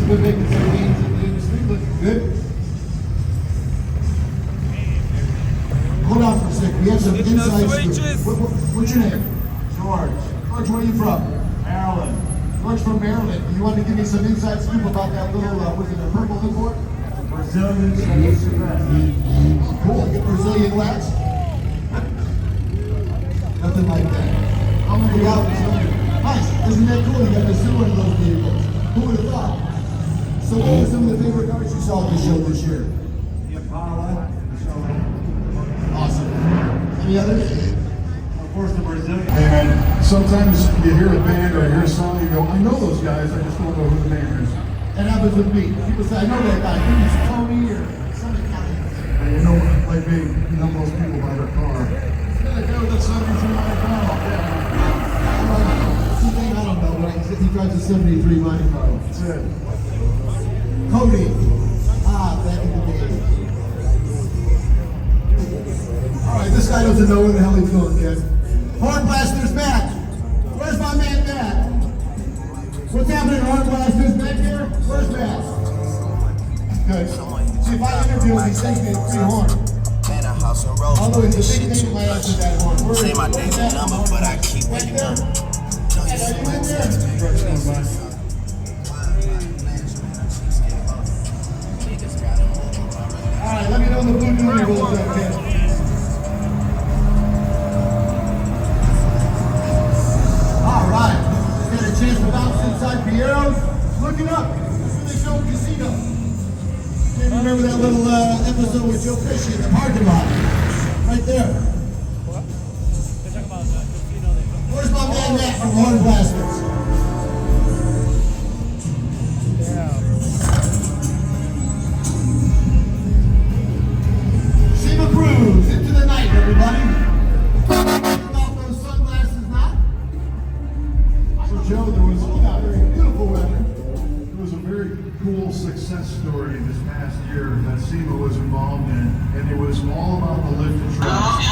Good making some gains in the industry, looking good. Hold on for a second. We have some insights. What's your name? George. George, where are you from? Maryland. George from Maryland. You want to give me some inside scoop about that little, was it a purple import? Brazilians from the Subaru. Cool, get Brazilian wax. Nothing like that. How many got Brazilian? Nice, isn't that cool? You got to sue one of those vehicles. Who would have thought? So what were some of the favorite cars you saw at the show this year? The Impala, Awesome. Any others? of course the Brazilian. Hey man, sometimes you hear a band or hear a song, you go, I know those guys, I just don't know who the name is. That happens with me. People say, I know that guy. He's Tony or somebody. And you know, like me, you know most people by their car. Yeah, that guy with that 73 mile car. I don't know, but he drives a 73 Monte Carlo. That's it. Cody. Back in the day. Alright, this guy doesn't know where the hell he's going, kid. Horn Blaster's back. Where's my man Matt? What's happening, Horn Blaster's back here? Where's Matt? Good. See, if I interview him, he sends me a free horn. Although it's a big thing, might answer that horn. Where Say my daily number, but I keep waking up. Are you in there? Alright, let me know when the blue jewelry rolls up, kid. Alright, get a chance to bounce inside Piero's. Looking up, this is the show casino. Maybe remember that little episode with Joe Pesci in the parking lot? Right there. Where's my man Matt from Horn Blasters? SEMA CRUISE, into the night, everybody. Take off those sunglasses now. So Joe, there was very beautiful weather. There was a very cool success story this past year that SEMA was involved in, and it was all about the lifted trucks.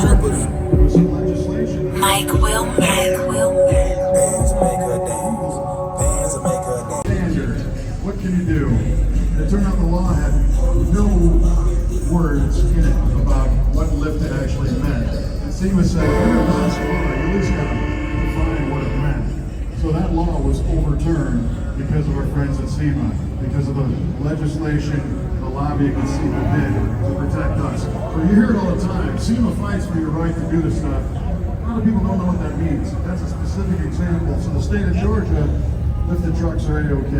There was some legislation. Mike will Bands make her dance. Bands make her dance. Standard. What can you do? It turned out the law had no words in it about what lifted actually meant. And SEMA said, if you're a non-supporter, you at least got to define what it meant. So that law was overturned because of our friends at SEMA, because of the legislation, the lobbying that SEMA did to protect us. So you hear it all the time. SEMA fights for your right to do this stuff. A lot of people don't know what that means. That's a specific example. So the state of Georgia, lifted trucks are A-OK.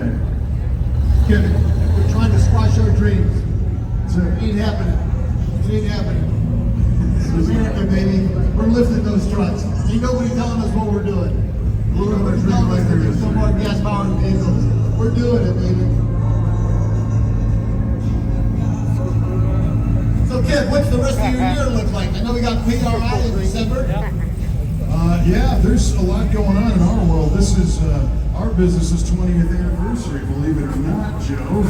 Kevin, we're trying to squash our dreams. That's it. It ain't happening. It ain't happening. This is America, baby. We're lifting those trucks. Ain't nobody telling us what we're doing. Ain't nobody telling us to do some more gas-powered vehicles. We're doing it, baby. So, Kev, what's the rest of your year look like? I know we got PRI in December. Yeah, there's a lot going on in our world. This is our business's 20th anniversary, believe it or not, Joe.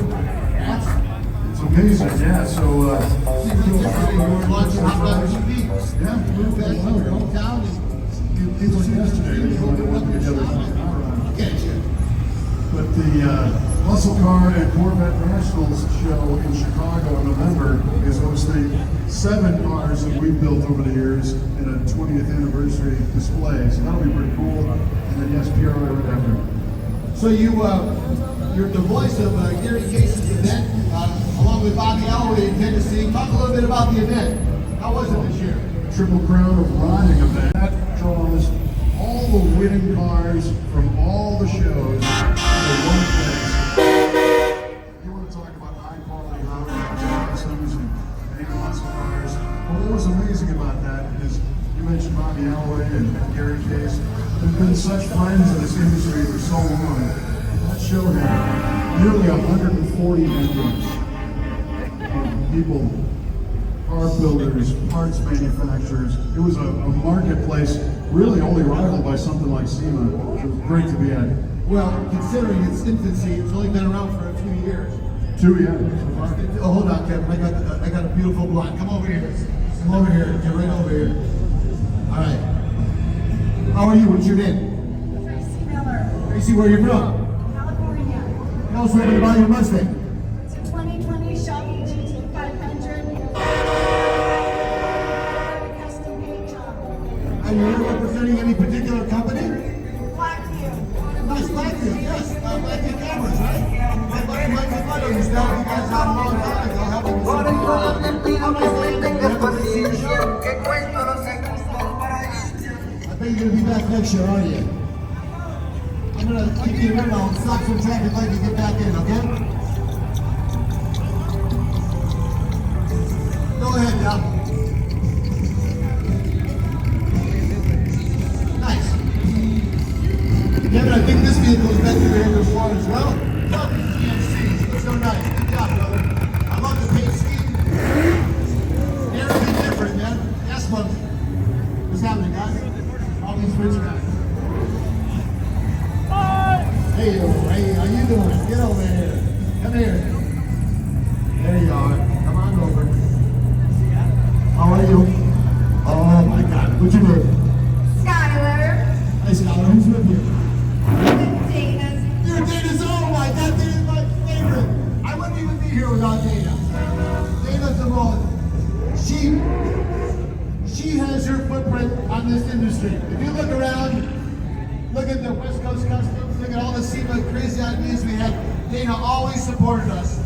It's amazing, yeah. So, we're launching Hot Rod TV. Yeah, Move back to your hometown. it was yesterday that you wanted to work together. But the Muscle Car and Corvette Nationals show in Chicago in November is hosting 7 cars that we've built over the years in a 20th anniversary display. So that'll be pretty cool. And then yes, PRI right after. So you're the voice of Gary Case's event, along with Bobby Alloway in Tennessee. Talk a little bit about the event. How was it this year? Triple Crown of Riding event. That draws all the winning cars from all the shows into one place. You want to talk about high quality customs and big muscle cars. Well, what was amazing about that is you mentioned Bobby Alloway and Gary Case. They've been such friends in this industry for so long. That show had nearly 140 members of people, car builders, parts manufacturers. It was a marketplace really only rivaled by something like SEMA. It was great to be at. Well, considering its infancy, it's only been around for a few years. 2, yeah. Oh, hold on, Kevin. I got a beautiful blonde. Come over here. Come over here. Get right over here. All right. How are you? What's your name? Tracy Miller, Tracy, where are you from? California. Tell us a little bit about your Mustang. It's a 2020 Shelby GT500. Custom paint job. And you're representing any particular company? Blackview. Nice, Blackview, yes. Blackview cameras, right? My buddy Mike McClellan used to help me guys out a long time ago. How about I bet you're gonna be back next year, aren't you? I'm gonna keep you around. I'll stop some traffic light to get back in, okay? Go ahead, yeah. Nice. Kevin, I think this vehicle is meant to be here before as well. Love these GMCs. Looks so nice. Good job, brother. I love the paint scheme. Everything different, man. Yes, monkey. What's happening, guys? All these rich guys. Hey, hey, how you doing? Get over here. Come here. There you are. Come on over. How are you? Oh my God. What's your name? Skylar. Hey, Skylar. Who's with you? Dana's. You're Dana's. Oh my God. Dana's my favorite. I wouldn't even be here without Dana. Dana's the most. She has her footprint on this industry. If you look around, look at the West Coast Customs, look at all the SEMA crazy ideas we had. Dana always supported us.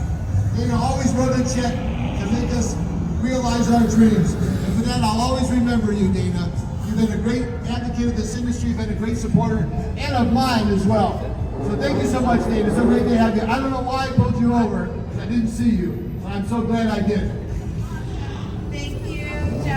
Dana always wrote a check to make us realize our dreams. And for that, I'll always remember you, Dana. You've been a great advocate of this industry, you've been a great supporter, and of mine as well. So thank you so much, Dana. It's so great to have you. I don't know why I pulled you over, because I didn't see you, but I'm so glad I did. Thank you, Joe.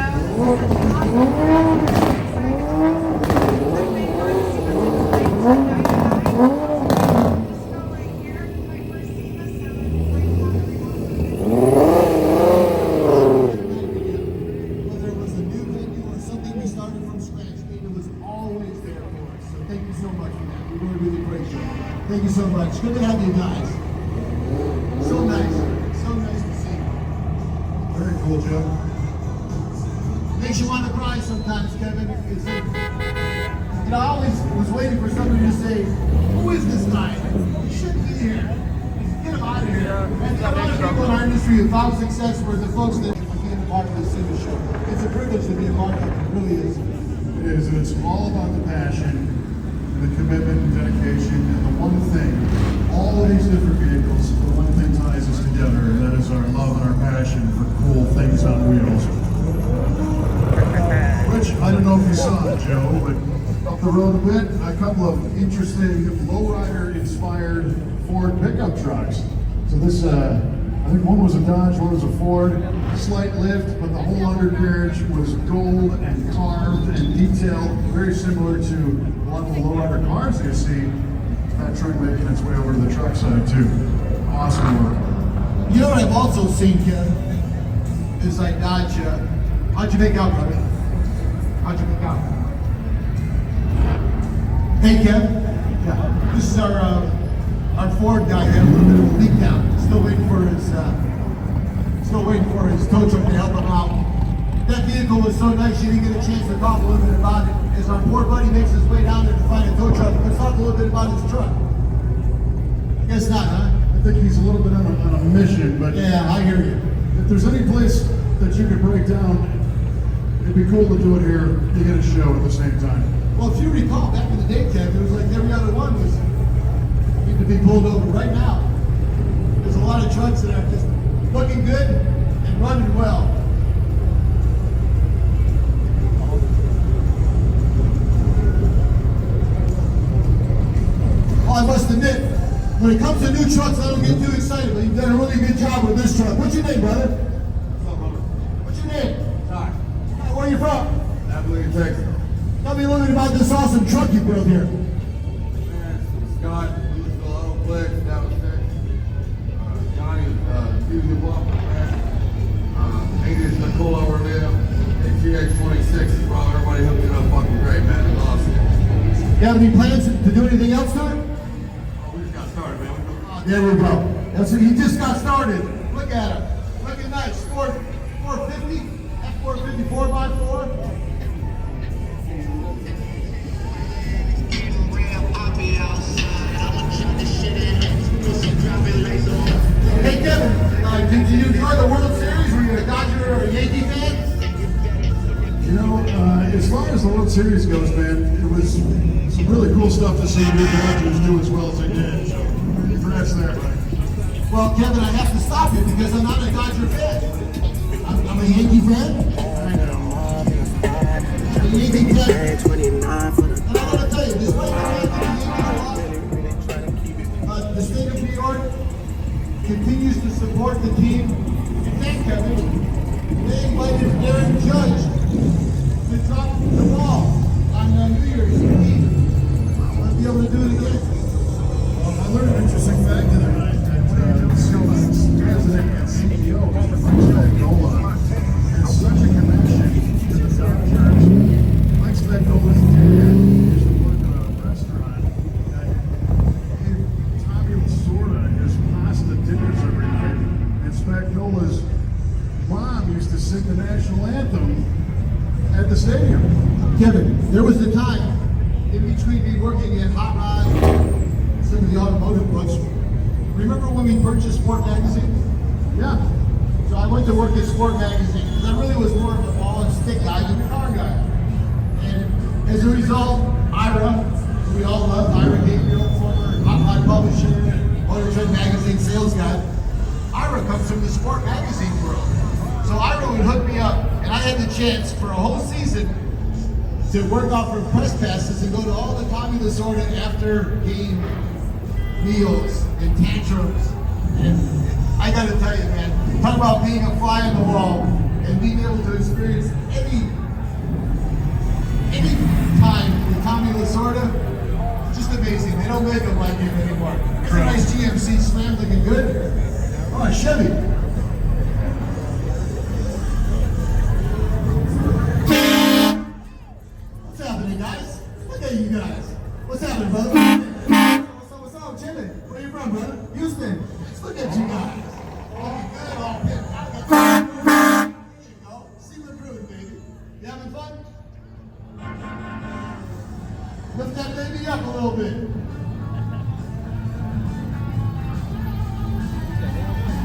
Thank you so much. Good to have you guys. So nice. So nice to see you. Very cool, Joe. Makes you want to cry sometimes, Kevin. I always was waiting for somebody to say, who is this guy? He shouldn't be here. Get him out of here. And a lot of people in our industry have found success for the folks that became a part of the SEMA Show. It's a privilege to be a part of it. It really is. It is, and it's all about the passion, the commitment and dedication, and the one thing, all of these different vehicles, the one thing ties us together, and that is our love and our passion for cool things on wheels. Which, I don't know if you saw it, Joe, but up the road a bit, a couple of interesting lowrider-inspired Ford pickup trucks. So this, I think one was a Dodge, one was a Ford, slight lift, but the whole undercarriage was gold and carved and detailed, very similar to a lot of the lowrider cars you see. That truck making its way over to the truck side too. Awesome work. You know what I've also seen, Kevin, is like Dodge. How'd you make out, brother? How'd you make out? Hey, Kev. Yeah. This is our Ford guy. Had a little bit of a leak down. Still waiting for his tow truck to help him out. That vehicle was so nice, you didn't get a chance to talk a little bit about it. As our poor buddy makes his way down there to find a tow truck, let's talk a little bit about his truck. I guess not, huh? I think he's a little bit on a mission, but yeah, I hear you. If there's any place that you could break down, it'd be cool to do it here to get a show at the same time. Well, if you recall, back in the day, Kev, it was like every other one was need to be pulled over right now. There's a lot of trucks that are just looking good and running well. Well, I must admit, when it comes to new trucks, I don't get too excited, but you've done a really good job with this truck. What's your name, brother? What's your name? Todd. Where are you from? Abilene, Texas. Tell me a little bit about this awesome truck you built here. Scott, Louisville Auto Flex, Dallas, Texas. Johnny, Tuesday Block, English Nicole over there. GX26 brought everybody hooked it up fucking great, man. It's awesome. You have any plans to do anything else to it? Oh, we just got started, man. There we go. That's what, he just got started. Look at him. Looking nice. 450, F450 4x4. Hey Kevin, did you enjoy the World Series? Were you a Dodger or a Yankee fan? You know, as far as the World Series goes, man, it was some really cool stuff to see your Dodgers do as well as they did. So, congrats there, buddy. Well, Kevin, I have to stop you because I'm not a Dodger fan. I'm a Yankee fan. I'm a Yankee fan. And I gotta tell you, this way the state of New York continues to support the team. And thank Kevin. They invited Aaron Judge to drop the ball on New Year's Eve. I'll be able to do it again. Well, I learned an interesting fact the other night that SEMA's president and CEO, Mr. Spagnola, has such a connection to the Dodgers. Mike Spagnola's dad used to work at a restaurant that gave Tommy Lasorda his pasta dinners every night, and Spagnola's mom used to sing the national anthem at the stadium. Kevin, there was a time in between me working at Hot Rod, some of the automotive books. Remember when we purchased Sport Magazine? Yeah. So I went to work at Sport Magazine because I really was more of a ball and stick guy than a car guy. And as a result, Ira, who we all love, Ira Gabriel, former Hot Rod publisher and Motor Trend Magazine sales guy. Ira comes from the Sport Magazine world. So Ira would hook me up, and I had the chance for a whole season to work off for press passes and go to all the Tommy Lasorda after game meals and tantrums. And I gotta tell you, man, talk about being a fly on the wall and being able to experience any time with Tommy Lasorda. Just amazing. They don't make them like him anymore. It's a nice GMC Slam looking good. Oh, a Chevy. What's happening, guys? Look at you guys. What's happening, brother? What's up, Jimmy? Where you from, brother? Houston. Look at you guys. All good, all pit. There you go. SEMA CRUISE, baby. You having fun? Lift that baby up a little bit.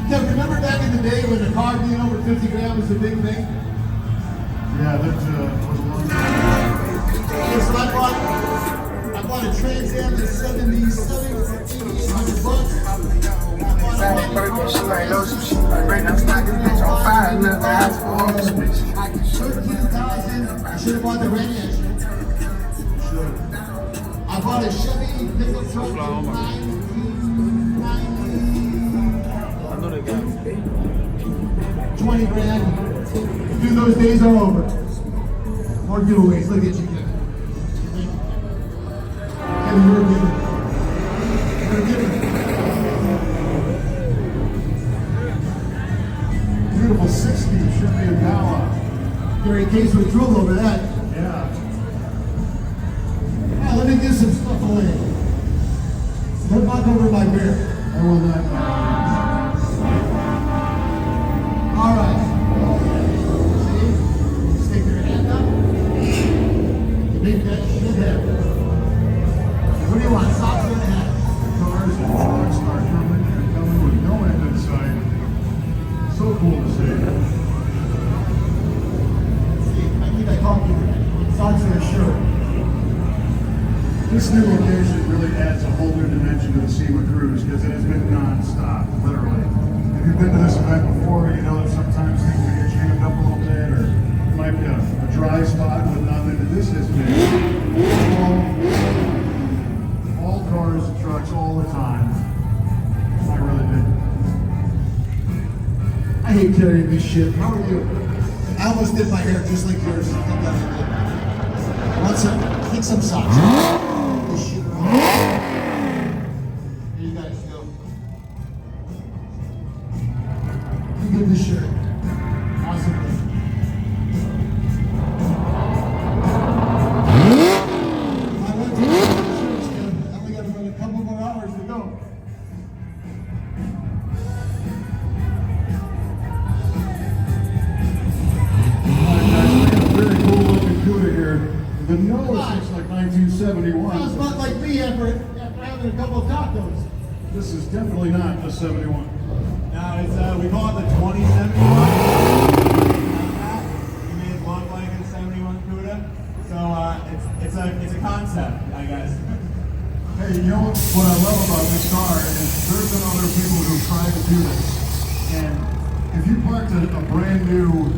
Yeah, remember back in the day when the car being over 50 grand was a big thing? Yeah, that was a long time. Yeah, so I bought a Trans Am that's 77 for $8,800 bucks. Fat burger, she like those some shit. Like right now, stock this bitch on fire. Never asked for all this bitch. $13,000. I should have bought the Ranch. I bought a Chevy pickup truck in 1990. 20 grand. Dude, those days are over. More giveaways. Look at you, Kevin. Kevin, you're a giver. You're a giver. Beautiful 60 Chevy Impala. Gary Case with drool over that. Yeah. Now, let me get some stuff away. Don't knock over my beer. I will not. All right. See? Stick your hand up. Make that shit happen. What do you want? Socks or a hat? Cars and trucks are coming with no end in sight. So cool to see. See, I think I called you socks or a shirt. This new location really adds a whole new dimension to the SEMA CRUISE because it has been non-stop, literally. If you've been to this event before, you know that sometimes things can get jammed up a little bit, or it might be a dry spot with nothing, but this has been all cars and trucks all the time. I really did. I hate carrying this shit. How are you? I almost did my hair just like yours. Want some? Take some socks. This shit around. Here you guys go. You get this shirt. Awesome. I went to the shirts, Kim. I only got about a couple more hours to go. Very cool looking Cuda here. The nose looks like 1971. Sounds not like me after having a couple of tacos. This is definitely not the 71. No, it's we call it the 2071. We made it look like a 71 Cuda. So it's a concept, I guess. Hey, you know what I love about this car is there's been other people who tried to do this. And if you parked a brand new,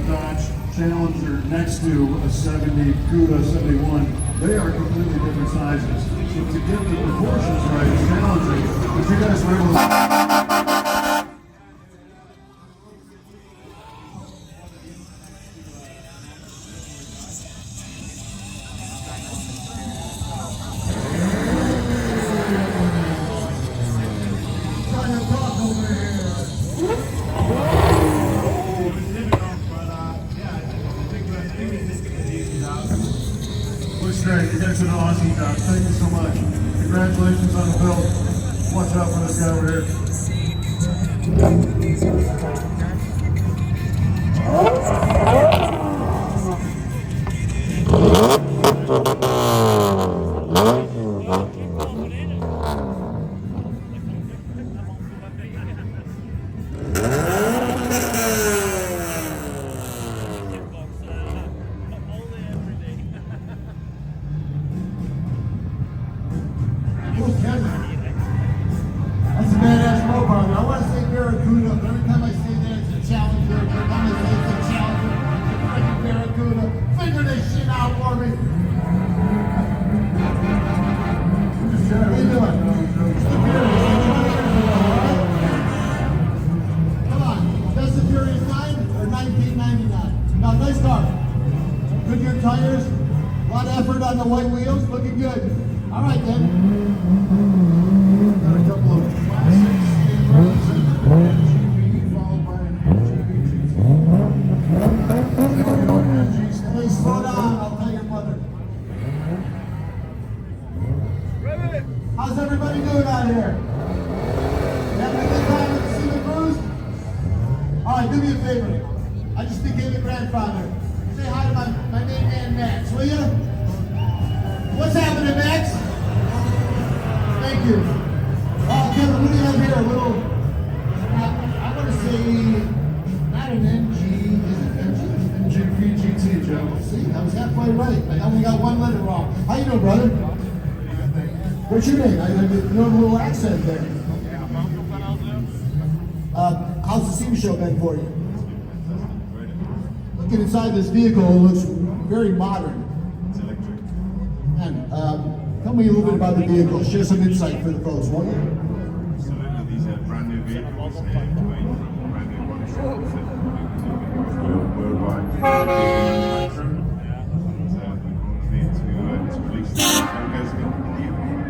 Dodge Challenger next to a 70 Cuda 71, they are completely different sizes. So to get the proportions right is challenging. But you guys were able to... Great, you guys did an awesome job. Thank you so much. Congratulations on the build. Watch out for this guy over here. That's a badass mobile. I want to say Barracuda, but every time I say that, it's a Challenger. Every time I say it's a Challenger, it's a freaking Barracuda. Figure this shit out for me. What are you doing? Come on. That's the Furious 9 or 1999? No, nice car. Goodyear tires. A lot of effort on the white wheels. Looking good. All right, then. Got a couple of classics in rows and an MGB followed by an MGB. Hey, slow down. I'll tell your mother. How's everybody doing out here? You having a good time with the SEMA CRUISE? All right, do me a favor. I just became a grandfather. Say hi to my main man, Max, will you? What's happening, Max? Thank you. Kevin, what do you have here? A little, I want to say, not an MG, is it MG? MGB GT, Joe. See, I was halfway right. I only got one letter wrong. How you doing, brother? What's your name? I heard a little accent there. How's the SEMA Show been for you? Looking inside this vehicle, it looks very modern. It's electric. And tell me a little bit about the vehicle. Share some insight for the folks, won't you? Absolutely, these are brand new vehicles, going from brand new body shops to worldwide manufacturer. And to release the logos again.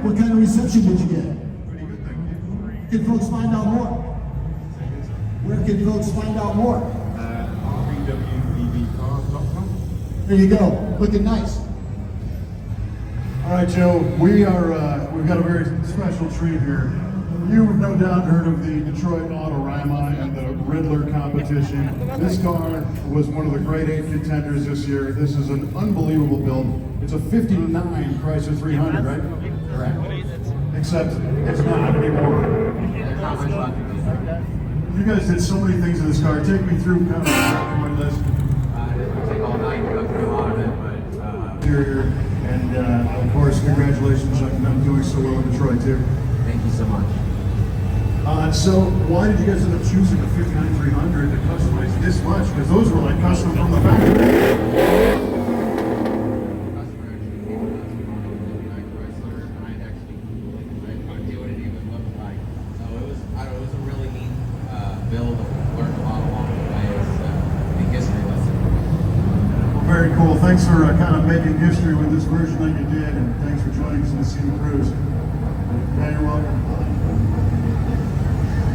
What kind of reception did you get? Pretty good, thank you. Can folks find out more? Where can folks find out more? RWBcars.com. There you go. Looking nice. All right, Joe, we've got a very special treat here. You've no doubt heard of the Detroit Autorama and the Riddler competition. This car was one of the grade 8 contenders this year. This is an unbelievable build. It's a 59 Chrysler 300, right? Correct. Except it's not anymore. How much left is You guys did so many things in this car. Take me through kind of my list. it would take all night to go through a lot of it, but Interior, and of course, congratulations on them doing so well in Detroit too. thank you so much. So why did you guys end up choosing a 59 300 to customize this much? Because those were like custom from the factory. Very cool. Thanks for kind of making history with this version that you did, and thanks for joining us in the SEMA CRUISE. Yeah, you're welcome.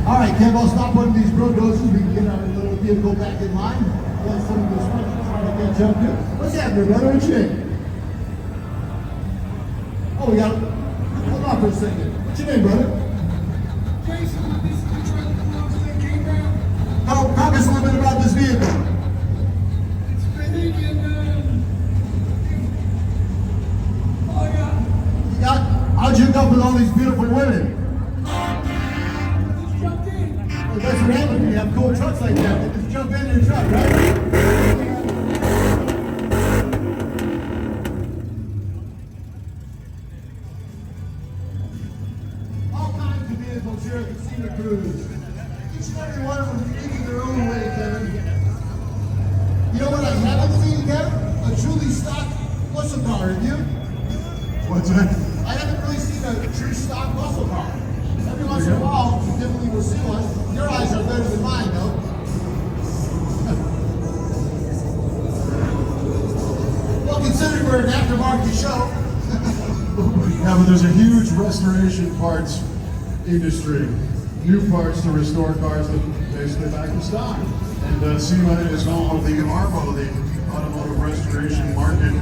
All right, Kev, I'll stop one of these road doses. We can get our little vehicle back in line. Let some of the specials try to catch up to. What's happening, brother? What's your name? Oh, we got. Hold on for a second. What's your name, brother? Jason. This is the trailer that belongs to that campground. Talk us a little bit about this vehicle. It's big and How'd you hook up with all these beautiful women? just jumped in. Well, that's what happens when you have cool trucks like that. They just jump in your truck, right? Each and every one of them unique in their own way, Kevin. You know what I haven't seen, Kevin? A truly stock muscle car, have you? What's that? I haven't really seen a true stock muscle car. Every once in a while, you definitely will see one. Your eyes are better than mine, though. Well, considering we're an aftermarket show. Yeah, but there's a huge restoration parts industry. New parts to restore cars that basically back in stock. And SEMA is home of the ARBO, the automotive restoration market.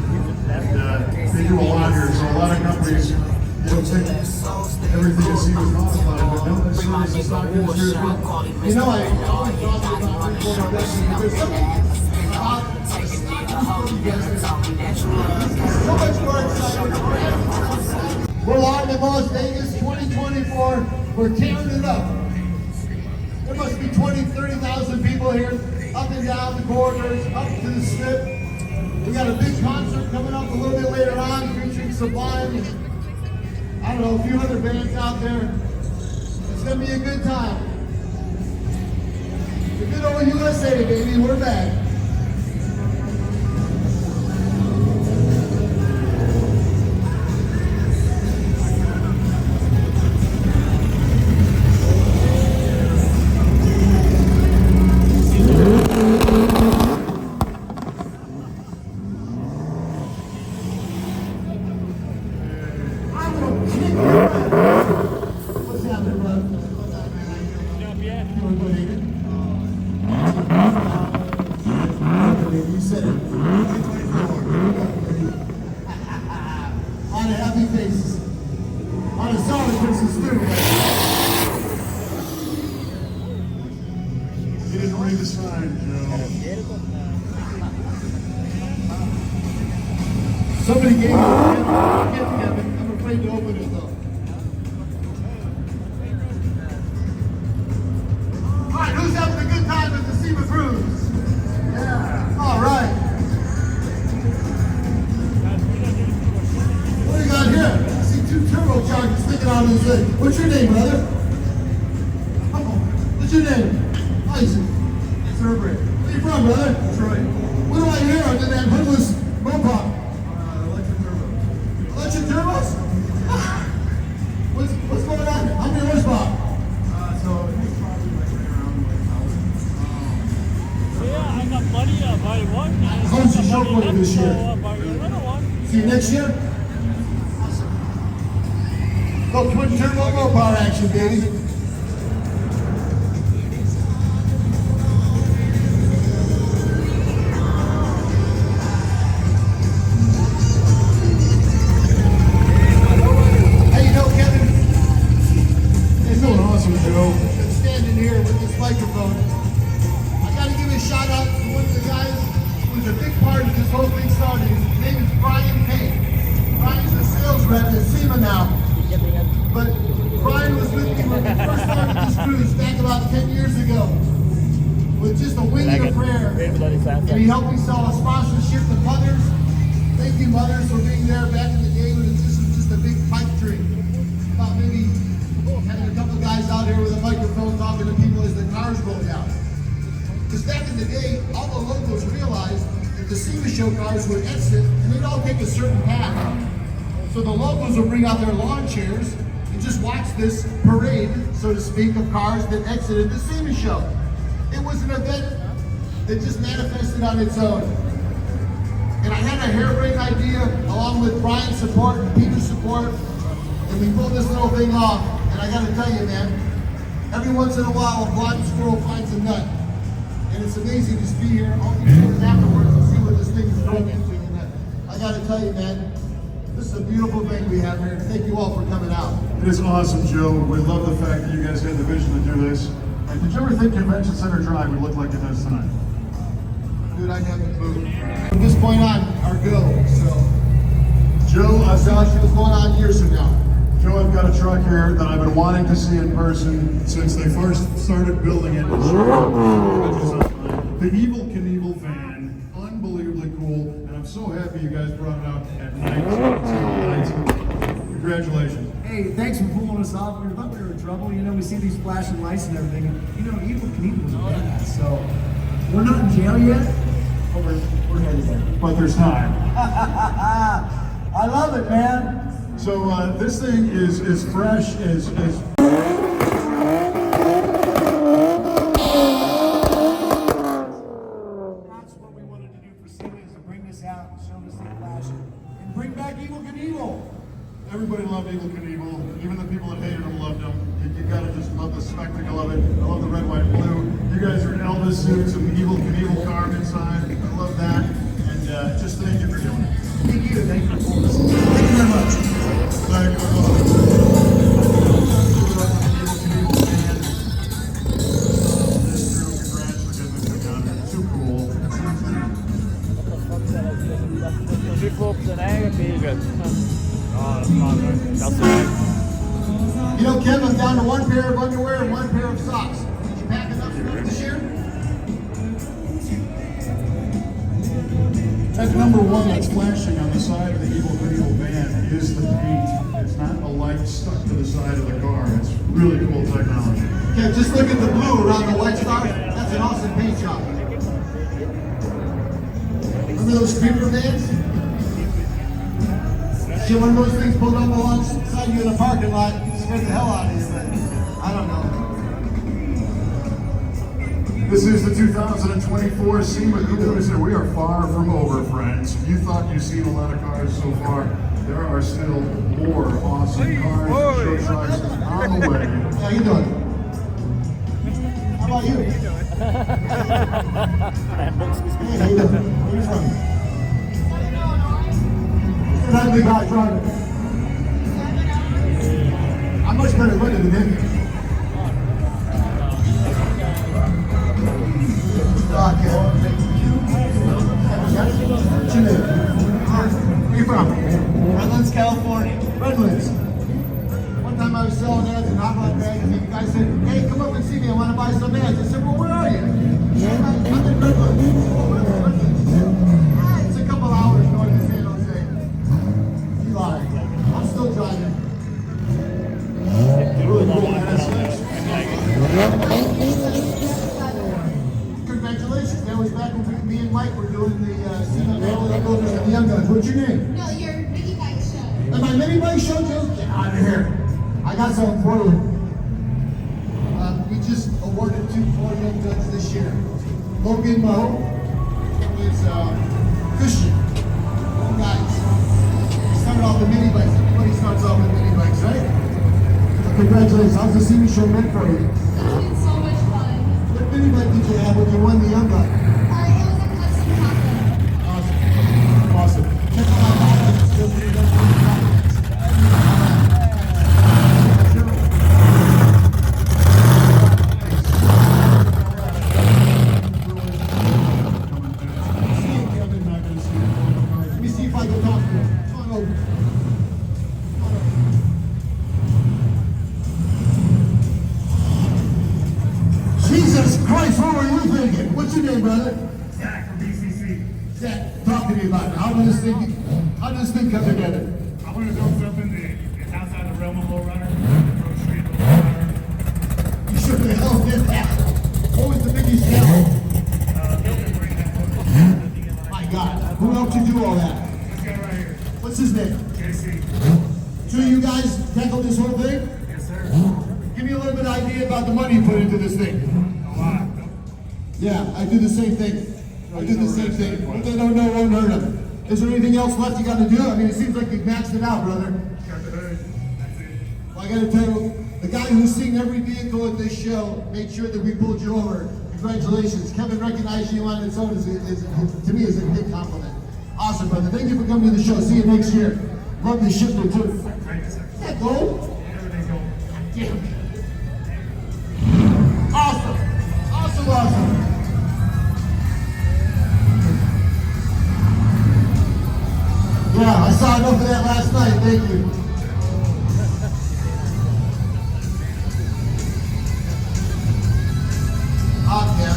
And they do a lot here. So a lot of companies, think everything is SEMA's modified, but don't service the stock industry as well. You know, I always talk about reform investing, but there's something about the stock business. So much more exciting. We're live in Las Vegas 2024. We're tearing it up. There must be 20, 30,000 people here, up and down the corridors, up to the strip. We got a big concert coming up a little bit later on, featuring Sublime and, I don't know, a few other bands out there. It's gonna be a good time. The good old USA, baby, we're back. Somebody gave me a gift, Kevin. I'm afraid to open it though. All right, who's having a good time at the SEMA Cruise? Yeah. All right. What do you got here? I see two turbochargers sticking out of his leg. What's your name, brother? Oh, what's your name? Isaac. Cerebrate. Where you from, brother? Detroit. What do I hear under that hoodless mopar? Electric turbos? What's going on? How many horsepower? So he's probably like right around 1,000. Yeah, I got money to buy one. How's the show going this year? See you next year? Awesome. Go twin turbo mopar action, baby. And he helped me sell a sponsorship to mothers. Thank you, mothers, for being there back in the day when this was just a big pipe dream. About maybe having a couple guys out here with a microphone talking to people as the cars roll down. Because back in the day, all the locals realized that the SEMA Show cars would exit and they'd all take a certain path. So the locals would bring out their lawn chairs and just watch this parade, so to speak, of cars that exited the SEMA Show. It was an event that just manifested on its own. And I had a harebrained idea along with Brian's support and Peter's support, and we pulled this little thing off. And I gotta tell you, man, every once in a while a blind squirrel finds a nut. And it's amazing to be here all these years afterwards and see what this thing is growing into. And I gotta tell you, man, this is a beautiful thing we have here. Thank you all for coming out. It is awesome, Joe. We love the fact that you guys had the vision to do this. And did you ever think Convention Center Drive would look like it does tonight? Dude, I haven't moved. From this point on, our go. So, Joe, Josh, what's going on years from now? Joe, I've got a truck here that I've been wanting to see in person since they first started building it. The Evil Knievel van, unbelievably cool, and I'm so happy you guys brought it out at night. Congratulations. Hey, thanks for pulling us off. We thought we were in trouble. You know, we see these flashing lights and everything. And, you know, Evil Knievel's a badass. So we're not in jail yet, but we're headed there. But there's time. I love it, man. So this thing is as fresh as That's what we wanted to do for SEMA, is to bring this out and show this thing flashing and bring back Evil Knievel. everybody loved Evil Knievel. Even the people that hated him loved him. You gotta just love the spectacle of it. I love the red, white, blue. You guys are in Elvis suits and the Evil Knievel carved inside. I love that. And just thank you for doing it. Thank you. Thank you for pulling us in. Thank you very much. Thank you. You know, Kim, I'm down to one pair of underwear and one pair of socks. Did you pack enough stuff this year? That number one that's flashing on the side of the Evil Knievel van is the paint. It's not a light stuck to the side of the car. It's really cool technology. Okay, just look at the blue around the white star. That's an awesome paint job. Remember those creeper vans? See one of those things pulled up alongside you in the parking lot, scared the hell out of you, but I don't know. This is the 2024 SEMA CRUISE. We are far from over, friends. You thought you've seen a lot of cars so far. There are still more awesome cars and show trucks on the way. How you doing? How about you? Hey, how you doing? Where you from? That big guy driving. I'm much better looking than him. What's your name? Where you from? Redlands, California. Redlands. One time I was selling ads in hot rod magazine. The guy said, "Hey, come up and see me. I want to buy some ads." I said, "Well, where are you?" I'm in Redlands. It's a couple hours north of San Jose. You lied. I'm still driving. Really cool assets. Congratulations. That was back when me and Mike were doing the SEMA Builders and the Young Guns. What's your name? No, your mini bike show. And my mini bike show, Joe? Get out of here. I got something for you. We just awarded 2 more Young Guns this year. Logan Moe is Christian. Guys, we started off with mini bikes. Everybody starts off with mini bikes, right? Congratulations. How's the SEMA show meant for you? It's been so much fun. What mini bike did you have when you won the Young Gun? It was a custom taco. Awesome. Check out my Let me see if I can talk to him. Come on over. Jesus Christ, what were you thinking? What's your name, brother? Zach from BCC. Zach, talk to me about it. How did this thing come together? I want to build something that's outside the realm of lowrider, road street lowrider. You sure the hell did that? What was the biggest challenge? My God, who helped you do all that? This guy right here. What's his name? JC. So you guys tackled this whole thing? Yes, sir. Give me a little bit of idea about the money you put into this thing. A lot. Yeah, I do the same thing. I do the same thing. What they don't know won't hurt them. Is there anything else left you got to do? I mean, it seems like you've maxed it out, brother. Got the hood. That's it. Well, I got to tell you, the guy who's seen every vehicle at this show made sure that we pulled you over. Congratulations. Kevin recognizing you on its own is to me, is a big compliment. Awesome, brother. Thank you for coming to the show. See you next year. Love the shipment, too. Thank you, sir. Is that gold? Everything's going. Damn. Awesome. Awesome, awesome. Yeah, I saw enough of that last night. Thank you. Hot, yeah.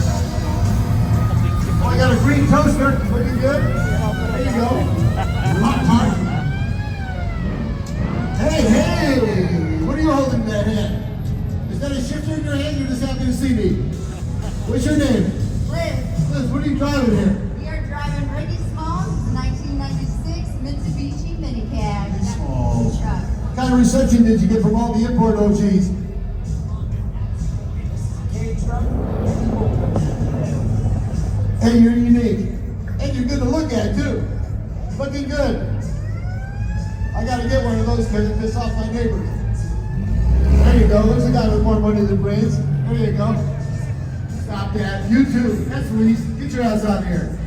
Oh, I got a green toaster. Looking good. There you go. Hot, hot. Hey, hey. see me. What's your name? Liz. Liz, what are you driving here? We are driving Ricky Small's 1996 Mitsubishi minicab. Smalls. What kind of reception did you get from all the import OGs? Hey, you're unique. And you're good to look at, too. Looking good. I gotta get one of those because it pisses off my neighbors. There you go. There's a guy with more money than brains. There you go. Stop that. You too. That's Reese. Get your ass out here.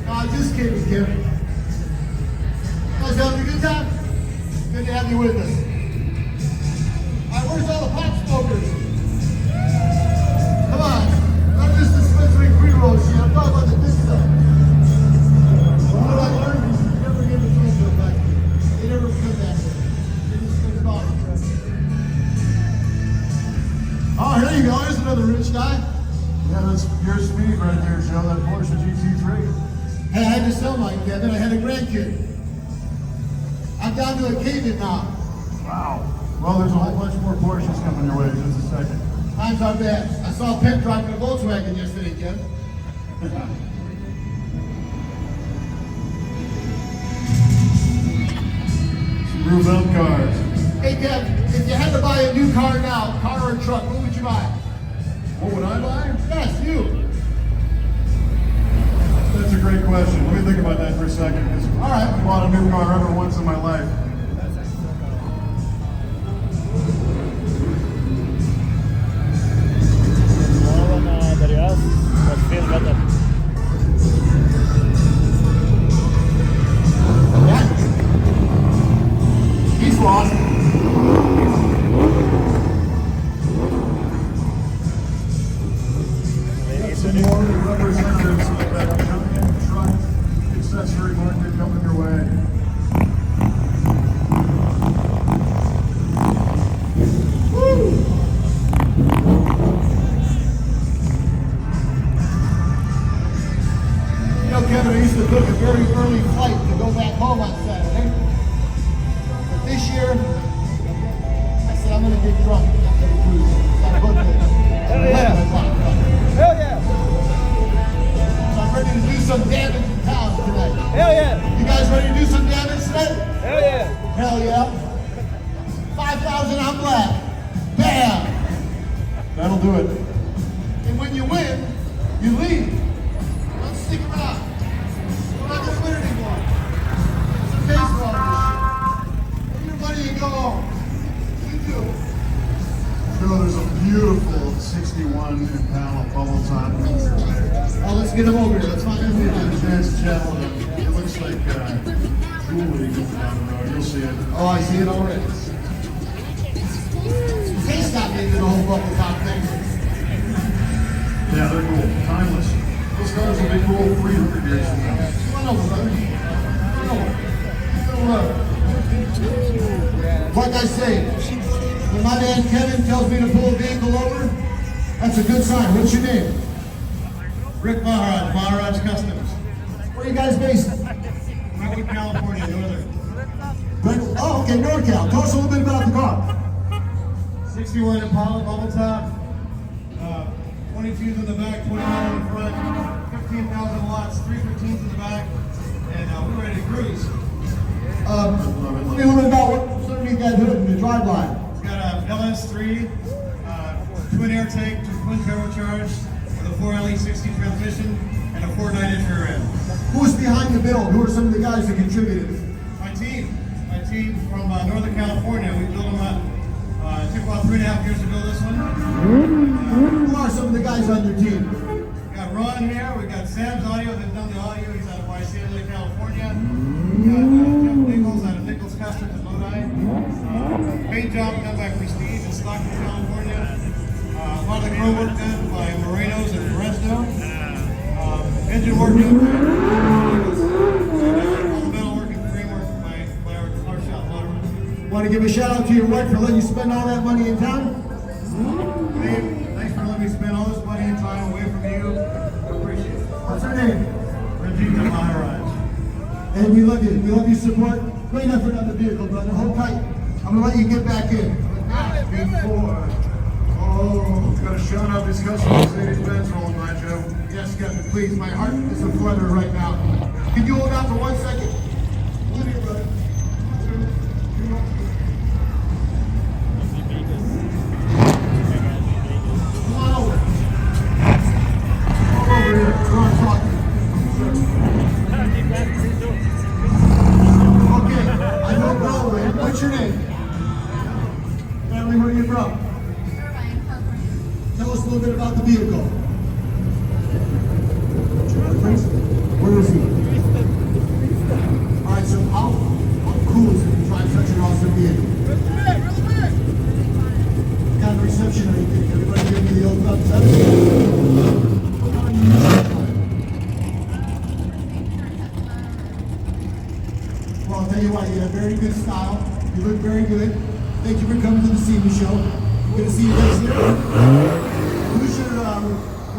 No, just kidding, Kim. You guys having a good time? Good to have you with us. All right, where's all the pot smokers? Come on. Not just dispensary pre-roll shit. I'm talking about the good stuff. What I learned is you never give a chance to back. They never come back. They just come talk. Oh, here you go. There's another rich guy. Yeah, that's your speed right there, Joe. That Porsche GT3. Hey, I had to sell mine, Kevin. I had a grandkid. I'm down to a Cayman now. Wow. Well, there's a whole bunch more Porsches coming your way in just a second. Times are bad. I saw a pimp driving a Volkswagen yesterday, Kev. Some roof up cars. Hey, Kev, if you had to buy a new car now, car or truck, what would you buy? What would I buy? Yes, you. That's a great question. Let me think about that for a second. All right, I bought a new car ever once in my life. He's lost. Some more representatives of that giant truck accessory market coming your way. Woo! You know, Kevin, I used to book a very early flight to go back home on Saturday. But this year, I said I'm going to get drunk after the cruise. I booked it. Hell yeah. Hell yeah. So I'm ready to do some damage in town tonight. Hell yeah. You guys ready to do some damage today? Hell yeah. Hell yeah. 5,000 on black. Bam. That'll do it. And when you win, you leave. Don't stick around. We're not going to win anymore. There's a case for all this shit. Take your money and go home. You too. Joe, there's a beautiful 61 Impala bubble top coming your way. Oh, let's get him over here. Let's find him. Get a chance to chat with him. It looks like jewelry going down the road. You'll see it. Oh, I see it already. Case got me into the whole bubble top thing. Yeah, they're cool. Timeless. Those cars will be cool 300 years from now. Come on over, brother. Come on. Like I say, when my man Kevin tells me to pull a vehicle over, that's a good sign. What's your name? Rick Maharaj, Maharaj Customs. Where are you guys based? Brentwood, California, Northern. Oh, okay, NorCal. Tell us a little bit about the car. 61 Impala bubble top. 22s in the back, 29 in the front. 15,000 watts, 315s in the back. And we're ready to cruise. Tell me a little bit about what's underneath that hood and the drive line. It's got a LS3, twin air tank, twin turbocharged, with a 4LE60 transmission and a 4.9-inch rear end. Who's behind the build? Who are some of the guys that contributed? My team from Northern California. We built them up. It took about 3.5 years to build this one. Who are some of the guys on your team? We got Ron here. We got Sam's Audio that's done the audio. He's out of Visalia, California. We got Jeff Nichols out of Nichols Customs in Lodi. Paint job done by Prestige in Stockton, California. A lot of the grill work done by Moreno's in Fresno. Engine work done all the metal work and framework by our shop, Lottery. Want to give a shout out to your wife for letting you spend all that money in town? Dave, thanks for letting me spend all this money and time away from you. I appreciate it. What's her name? Regina Maharaj. And we love you. We love your support. Great effort on the vehicle, brother. Hold tight. I'm going to let you get back in. Before. showing off his custom Mercedes-Benz rolling by, Joe. Yes, Captain, please. My heart is a flutter right now. Can you hold on for 1 second? Come here, brother. Come on over. Come over here. Come on, talk to me. Okay, I know Danrue. What's your name? Family, where are you from? Tell us a little bit about the vehicle. Where is he? Alright, so how cool is it to try such an awesome vehicle? What kind of reception are you getting? Everybody give me the old thumbs up? Well, I'll tell you what, you have very good style. You look very good. Thank you for coming to the SEMA Show. Good to see you guys here.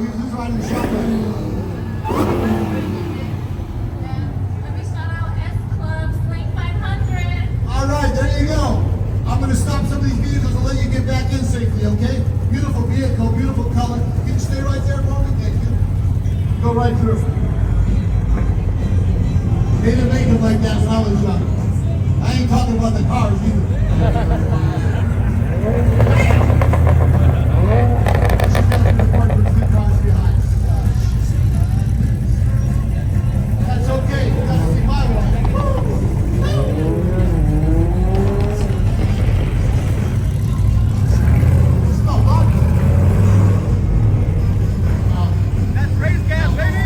Who's riding the shotgun? Let me shout out S Club Sling 500. All right, there you go. I'm going to stop some of these vehicles and let you get back in safely, okay? Beautiful vehicle, beautiful color. Can you stay right there for me? Thank you. Go right through. They didn't make them like that when I was young. I ain't talking about the cars either. That's okay. You gotta see my wife. Smell vodka. That's raised gas, baby.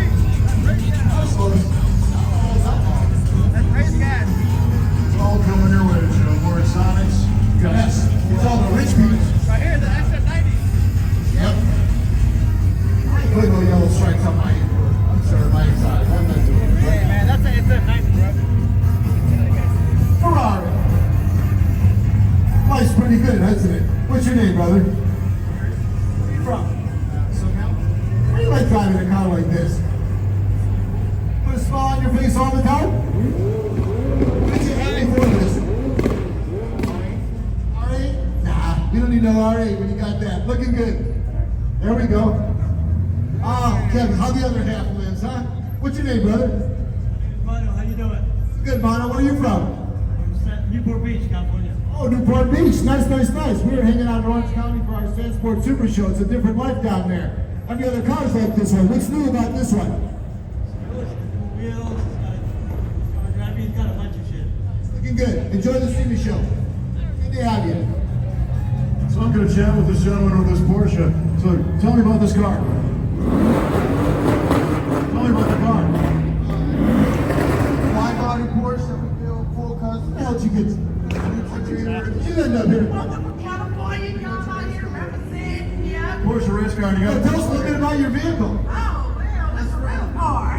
That's raised gas. It's all coming your way, Joe. More exotics. Yes, it's all the rich people. Right here, the SF90. Yep. I ain't putting no yellow stripes on my I'm sorry, my exotic. I'm not doing it. Hey, man, that's the SF90, bro. Ferrari. Life's pretty good, isn't it? What's your name, brother? Where are you from? SoCal. Why do you like driving a car like this? Put a smile on your face all the time? What did you have before this? R8? Nah, you don't need no R8 when you got that. Looking good. There we go. Ah, Kevin, how the other half lives, huh? What's your name, brother? Mono, how you doing? Good, Mono. Where are you from? Newport Beach, California. Oh, Newport Beach. Nice, nice, nice. We were hanging out in Orange County for our Sandsport Super Show. It's a different life down there. How many other cars like this one? What's new about this one? Wheels, driving, got a bunch of shit. Looking good. Enjoy the SEMA Show. Good to have you. So I'm going to chat with this gentleman with this Porsche. So tell me about this car. Tell me about the car. Wide body Porsche that we build, full custom. How'd you get? You end up here. California, y'all out here representing, yeah. Porsche race car. You got Tell us a little bit about your vehicle. Oh, well, that's a real car.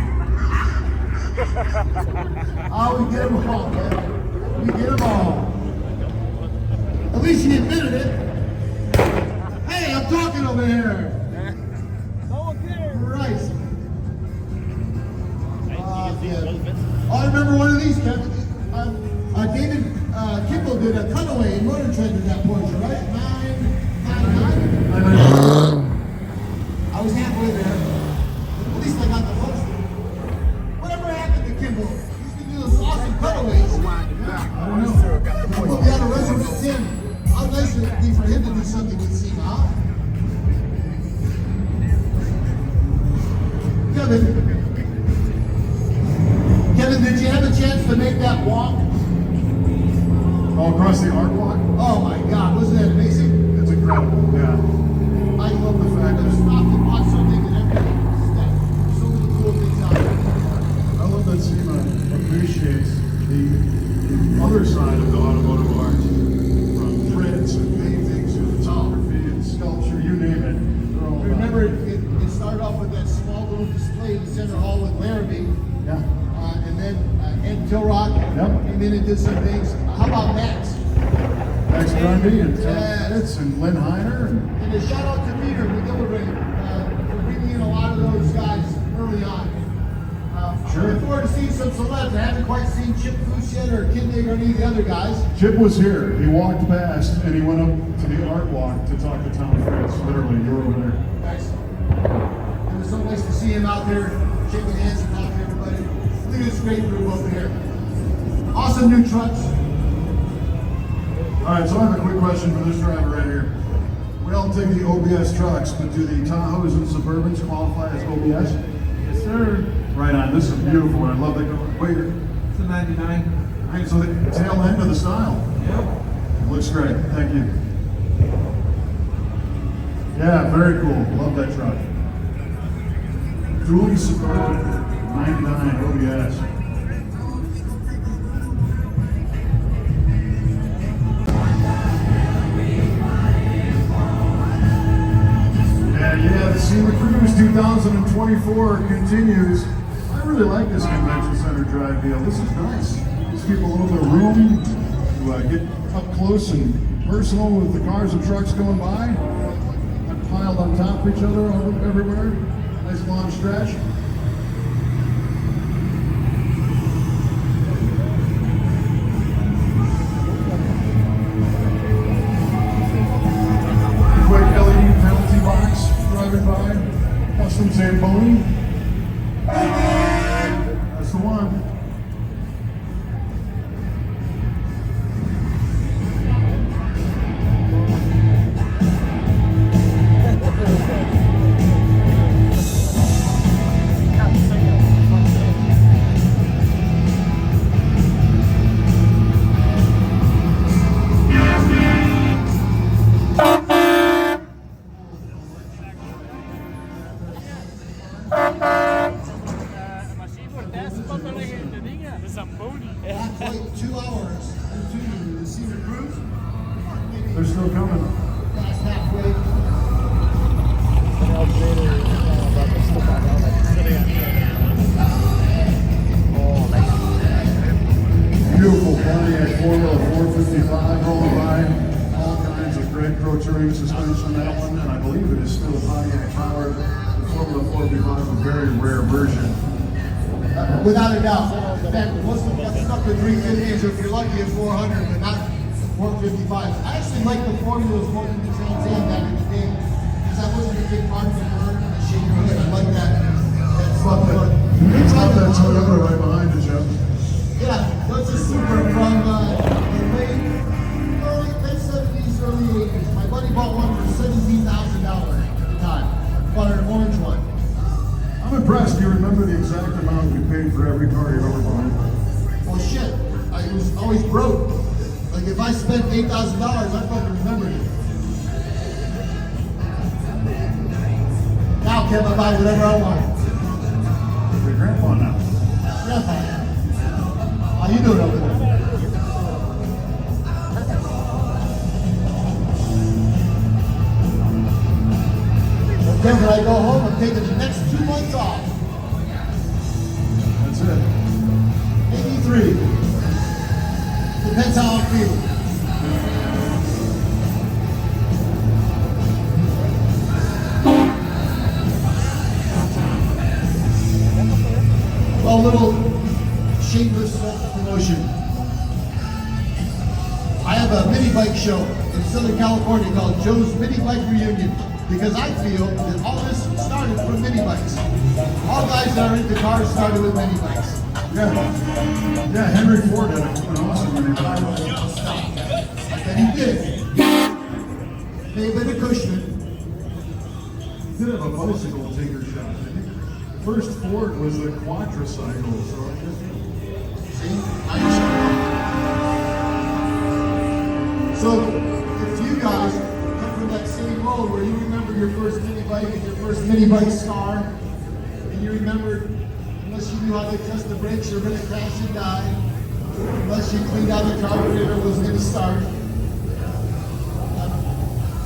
Oh, we get them all, man. We get them all. At least you admitted it. Hey, I'm talking over here. Christ. Yeah. Oh, I remember one of these, Kevin. David Kimball did a cutaway in Motor Trend in that Porsche, right? 999? I was halfway there. At least I got the most. Whatever happened to Kimball? He used to do those awesome cutaways. I don't know. We'll be on a resident 10. How nice would it be for him to do something with SEMA, huh? Kevin, did you have a chance to make that walk? all across the art walk. Oh my God, wasn't that amazing? It's incredible, yeah. I love the fact that stop and watch something at every step. So many cool things out there. I love that SEMA appreciates the other side of the automotive art, from prints and paintings and photography and sculpture, you name it. They're all Remember, it started off with that small little display in the center hall with Larrabee. Yeah. And then Ed Tilrock came in and did some things. How about Max? Max Grundy and Ted Yes. Fitz and Lynn Heiner. And a shout out to Peter McGillivray for bringing in a lot of those guys early on. Sure. I look forward to seeing some celebs. I haven't quite seen Chip Foose yet or Kindig or any of the other guys. Chip was here. He walked past and he went up to the art walk to talk to Tom Fritz. So literally. You're over there. Nice. It was so nice to see him out there, shaking hands and talking to everybody. Look at this great group over here. Awesome new trucks. All right, so I have a quick question for this driver right here. We all take the OBS trucks, but do the Tahoes and Suburbans qualify as OBS? Yes, sir. Right on. This is beautiful. I love the wait. It's a 99. All right, so the tail end of the style. Yep. Looks great. Thank you. Yeah, very cool. Love that truck. Dually Suburban 99 OBS. Yeah, the SEMA CRUISE 2024 continues. I really like this convention center drive deal. This is nice. Gives people a little bit of room to get up close and personal with the cars and trucks going by. Not piled on top of each other everywhere. Nice long stretch. Quick LED penalty box driving by. Custom Zamboni. That's the one. Like 2 hours into the SEMA CRUISE. They're still coming. Last halfway. Beautiful Pontiac Formula 455 rolling by. All kinds of great pro touring suspension on that one, and I believe it is still a Pontiac powered. The Formula 455 is a very rare version. Without a doubt. In fact, most of us stuck with 350s, or if you're lucky at 400, but not 455s. I actually like the formulas more than the Trans Am back in the day, because I wasn't a big part of the bird and the shake your head. I like that. It's not that Toyota right behind you, Jeff. Yeah, that's a Supra from the late 70s, early 80s. My buddy bought one for $17,000 at the time. Bought an orange one. I'm impressed. Do you remember the exact amount you paid for every car you ever bought? Well, shit. I was always broke. Like, if I spent $8,000, I fucking remembered it. Now, Kev, I buy whatever I want. Your grandpa now. Grandpa. How you doing over there? Then when I go home, I'm taking the next 2 months off. That's it. Maybe 3. Depends how I'm feeling. Well, a little shameless promotion. I have a mini bike show in Southern California called Joe's Mini Bike Reunion, because I feel that all this started from mini bikes. All guys that are into cars started with mini bikes. Yeah, Henry Ford had an awesome mini bike. And he did. David Cushman. He did have a bicycle taker shop, didn't he? First Ford was the quadricycle, so I guess. See? So, if you guys come from that same road where you remember your first mini bike and your first mini bike scar, and you remember, unless you knew how to adjust the brakes, you're going to crash and die. Unless you cleaned out the carburetor, it was going to start.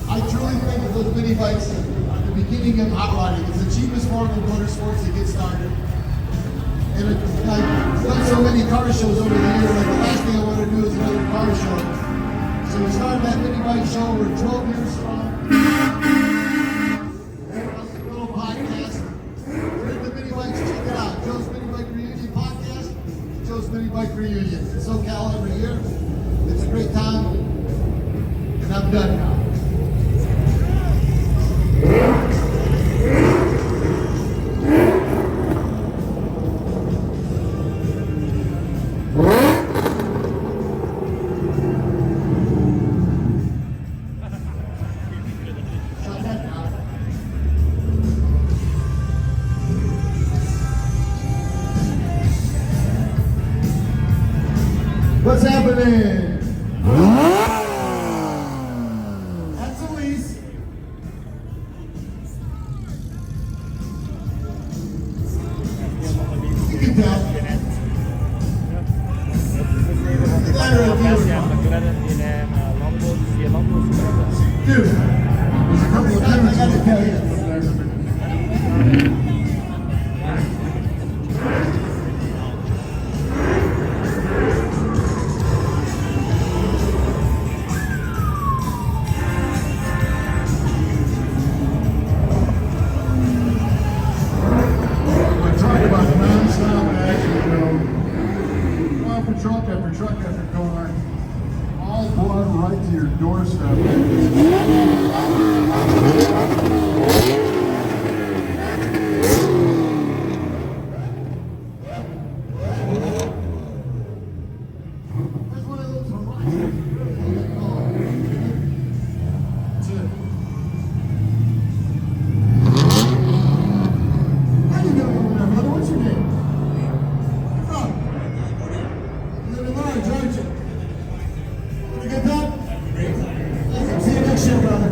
I truly think that those mini bikes are the beginning of hot rodding. It's the cheapest form of motorsports to get started. And I've done so many car shows over the years, like the last thing I want to do is another car show. So we started that mini bike show, we're 12 years strong. Little podcast. We're in the mini bikes, check it out. Joe's Mini Bike Reunion podcast. Joe's Mini Bike Reunion. In SoCal every year. It's a great time. And I'm done now. in. That's Elise. You can tell. Dude, there's a couple of dudes I gotta tell you. Truck after truck after car, all brought right to your doorstep. There's one of those horizons. That's it. How you doing over there, brother? What's your name? Aren't you? Pretty good time? Awesome. See you next year, brother.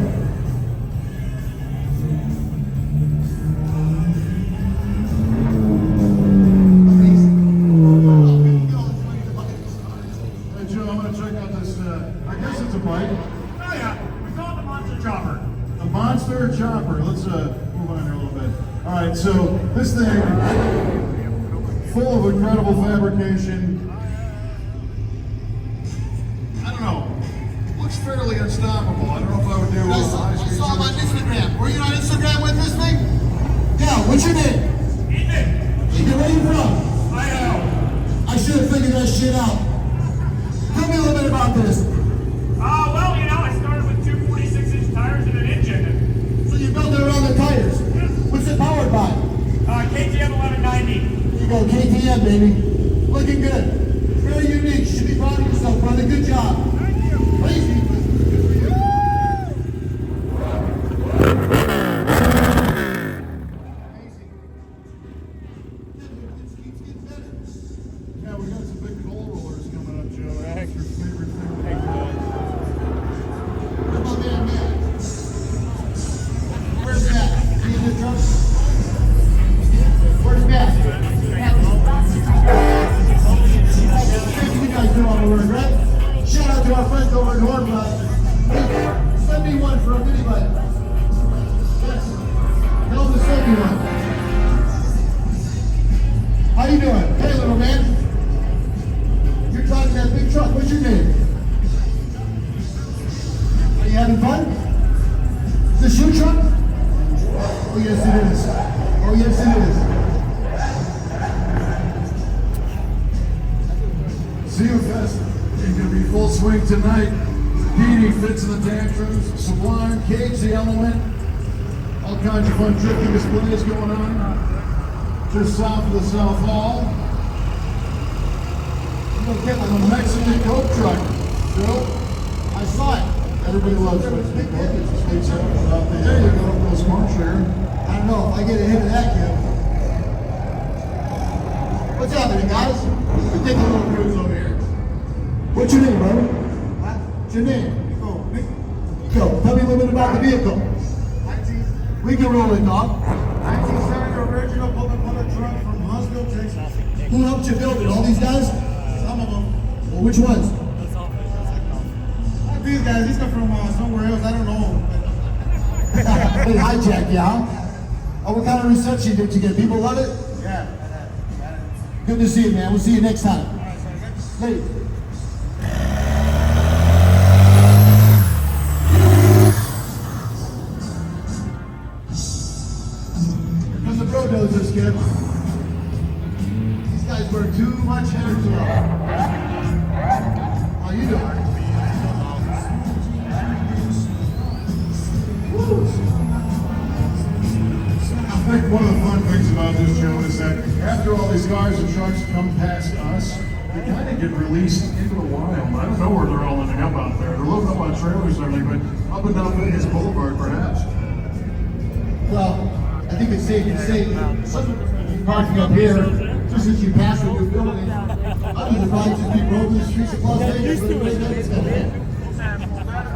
Hey Joe, I'm gonna check out this, I guess it's a bike. Oh yeah, we call it the Monster Chopper. The Monster Chopper. Let's move on here a little bit. Alright, so this thing, full of incredible fabrication. Looks fairly unstoppable. I don't know if I would do I saw him on Instagram. Were you on Instagram with this thing? Yeah, what's your name? Ethan. Ethan, where are you from? Idaho. I should have figured that shit out. Tell me a little bit about this. Well, you know, I started with two 46-inch tires and an engine. So you built it around the tires? Yeah. What's it powered by? KTM 1190. There you go, KTM, baby. Looking good. Very unique. You should be proud of yourself, brother. Good job. Crazy. Yeah, we got some big coal rollers coming up, Joe. That's your favorite thing. Where's my man, man? Where's Matt? Is he in the truck? Where's Matt? Thank you guys do all the work, right? Shout out to our friends over in Hornblood. Send me one for a mini bike. Yes. Tell them to send me one. How you doing? Hey, little man. You're driving that big truck. What's your name? Are you having fun? Is this your truck? Oh, yes, it is. Oh, yes, it is. See you Fest. It's going to be full swing tonight. Petey fits in the tantrums. Sublime, Cage the Element. All kinds of fun drifting displays going on. Just south of the South Hall. I'm going to get like a Mexican Coke truck. Joe, I saw it. Everybody loves it. There you go, little smart share. I don't know if I get a hit of that kid. What's happening, guys? We're taking a little cruise over here. What's your name, brother? What? What's your name? Nico. Tell me a little bit about the vehicle. We can roll it, dog. 1970 original Coca-Cola truck from Huntsville, Texas. Who helped you build it? All these guys? Some of them. Well, which ones? Not these guys. These are from somewhere else. I don't know. They hijacked you, huh? Oh, what kind of reception did you get? People love it? Yeah. Good to see you, man. We'll see you next time. Hey. Because the bulldozers, kid. These guys burn too much energy. How you doing? I think one of the fun things about this, Joe, is that after all these cars and trucks come past us, they kind of get released into the wild. I don't know where they're all ending up out there. They're loading up on trailers and everything, but up and down Vegas Boulevard, perhaps. Well, I think it's safe to say some of them are parking up here just as you pass a new building. I'm gonna probably just be roaming the streets of Las Vegas with a great night it's gonna hit.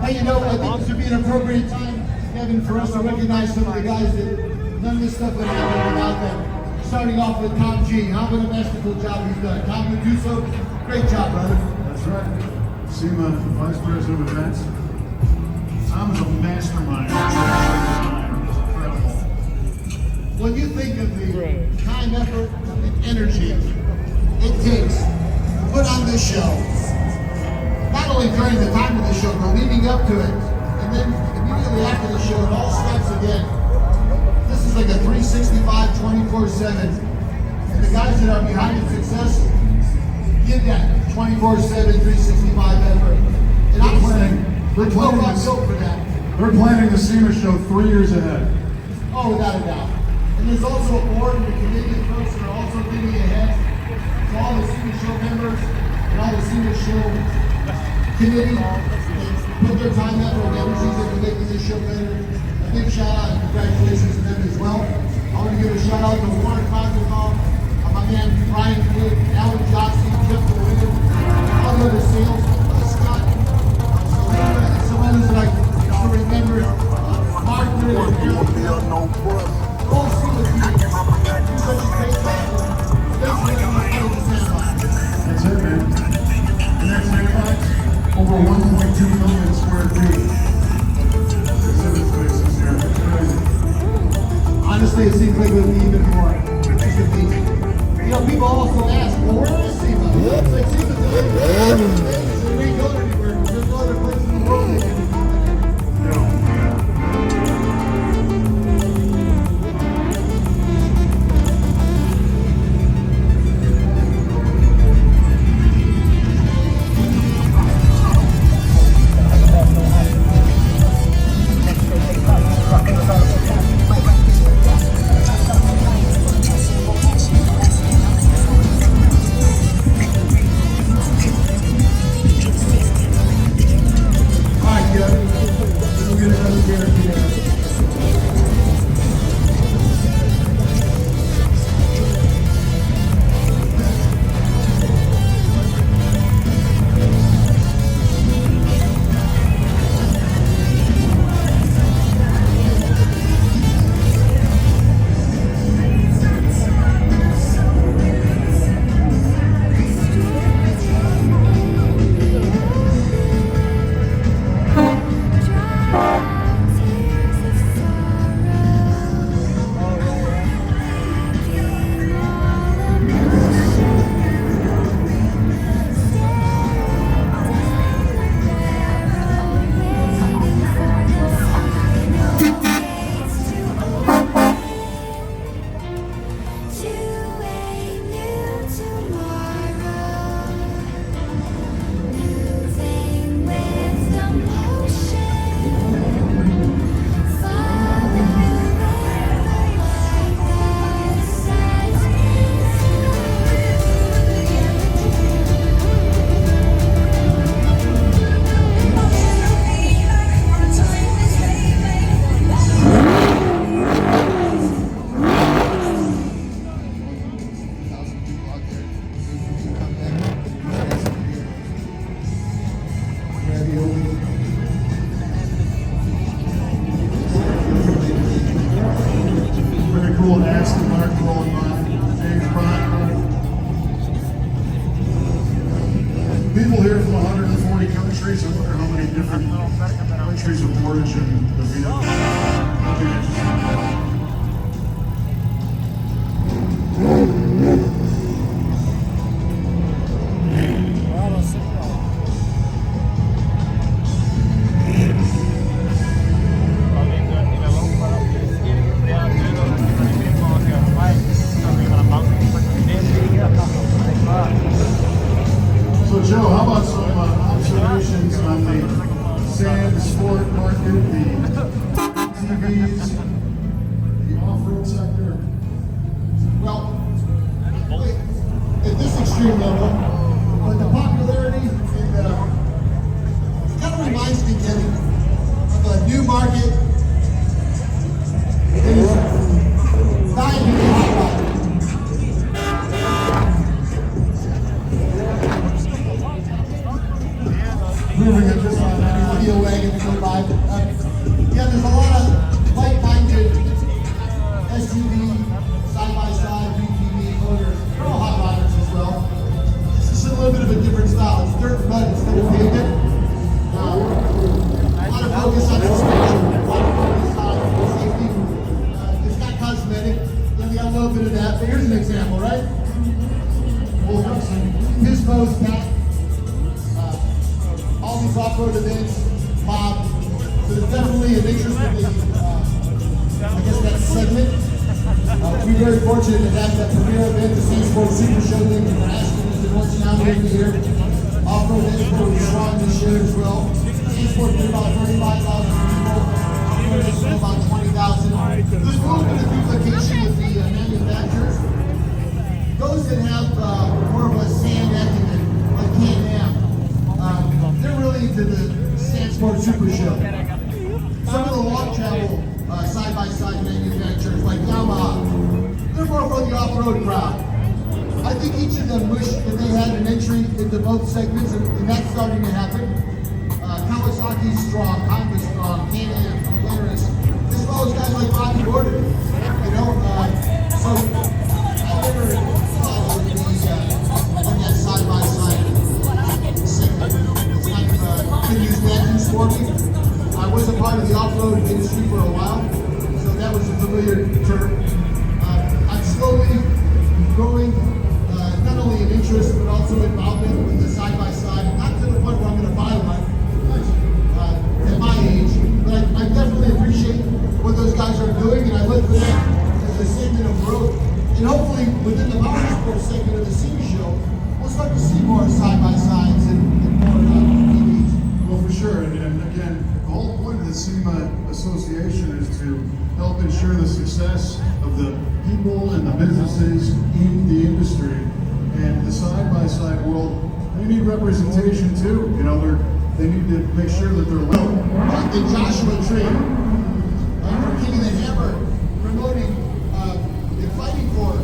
Hey, you know, I think this would be an appropriate time, Kevin, for us to recognize some of the guys that none of this stuff would happen without them. Starting off with Tom G. How about a masterful job he's done? Tom Meduso, great job, brother. That's right. SEMA Vice President of Events. Tom is a mastermind. Incredible. When you think of the time, effort, and energy it takes to put on this show, not only during the time of the show, but leading up to it, and then immediately after the show, it all starts again. This is like a 365, 24/7. And the guys that are behind the success give that 24/7, 365 effort. And I'm saying, They're planning the SEMA Show 3 years ahead. Oh, without a doubt. And there's also a board and the committee of folks that are also thinking ahead. So all the SEMA Show members and all the SEMA Show committee that put their time, effort, and energies into making this show better. A big shout out and congratulations to them as well. I want to give a shout out to Warren Conzerthal, my man Brian Wood, Alan Johnson, Jeff DeWitt, all the other sales, Scott, someone who's like, to remember, Mark Ritter, all SEMA teams. Such a great job. That's it, man. The next airbox, over 1.2 million square feet. Exhibit spaces here. It's crazy. Honestly, it seems like it would be even more. You know, people also ask, well, where is SEMA? It's like SEMA's the they ain't going anywhere. There's no other place in the world they can do. Aston Martin rolling by. James Bond. People here from 140 countries. I wonder how many different countries of origin the vehicle So Joe, how about some observations on the sand sport market, the TVs, the off-road sector? Well, at this extreme level, the popularity and it kind of reminds me, Kevin, of a new market that is dying to be hot. right? We'll have some Pismos, Pat, all these off-road events, Bob. So there's definitely an interest in the, I guess that segment. We're very fortunate to have that premier event, the SEMA Super Show. Thank you for asking us to watch now over here. Off-road Expo is strong this year as well. SEMA did about 35,000 people. Off-road Expo about 20,000. There's a little bit of duplication with the manufacturers. Those that have more of a sand ethic, like Can-Am, they're really into the SEMA Super Show. Some of the long travel side-by-side manufacturers like Yamaha, they're more for the off-road crowd. I think each of them wish that they had an entry into both segments, and that's starting to happen. Kawasaki's strong, Honda's strong, Can-Am, Polaris, as well as guys like Bobby Gordon. You know, so I never followed in that side-by-side segment. It's like been used engines for me. I was a part of the off-road industry for a while, so that was a familiar term. I'm slowly growing not only an interest, but also involvement with the side-by-side, not to the point where I'm going to buy one at my age, but I definitely appreciate what those guys are doing, and I look for that as a segment of growth. And hopefully, within the motorsport segment of the SEMA Show, we'll start to see more side-by-sides and more EVs. Well, for sure, and again, the whole point of the SEMA Association is to help ensure the success of the people and the businesses in the industry. And the side-by-side world, they need representation too. You know, they need to make sure that they're low. The Joshua Tree, we're King of the Hammer, promoting and fighting for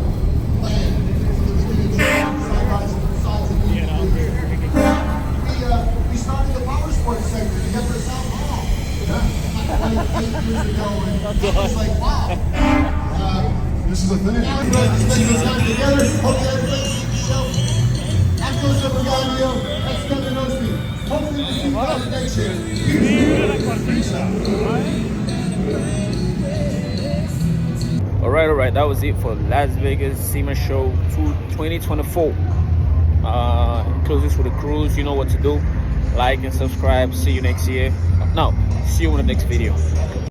land so that we can enjoy side-by-sides and we started the power sports sector together at South Hall. Like 8 years ago, and I was like, wow. This is a thing. Now we're going to spend some time together. Hope you everybody see the show. I'm Joseph Regalio. That's Kevin Osby. Hopefully we'll see you guys next year. Alright, that was it for Las Vegas SEMA Show 2024. Close this with a cruise. You know what to do. Like and subscribe. See you next year. No, see you in the next video.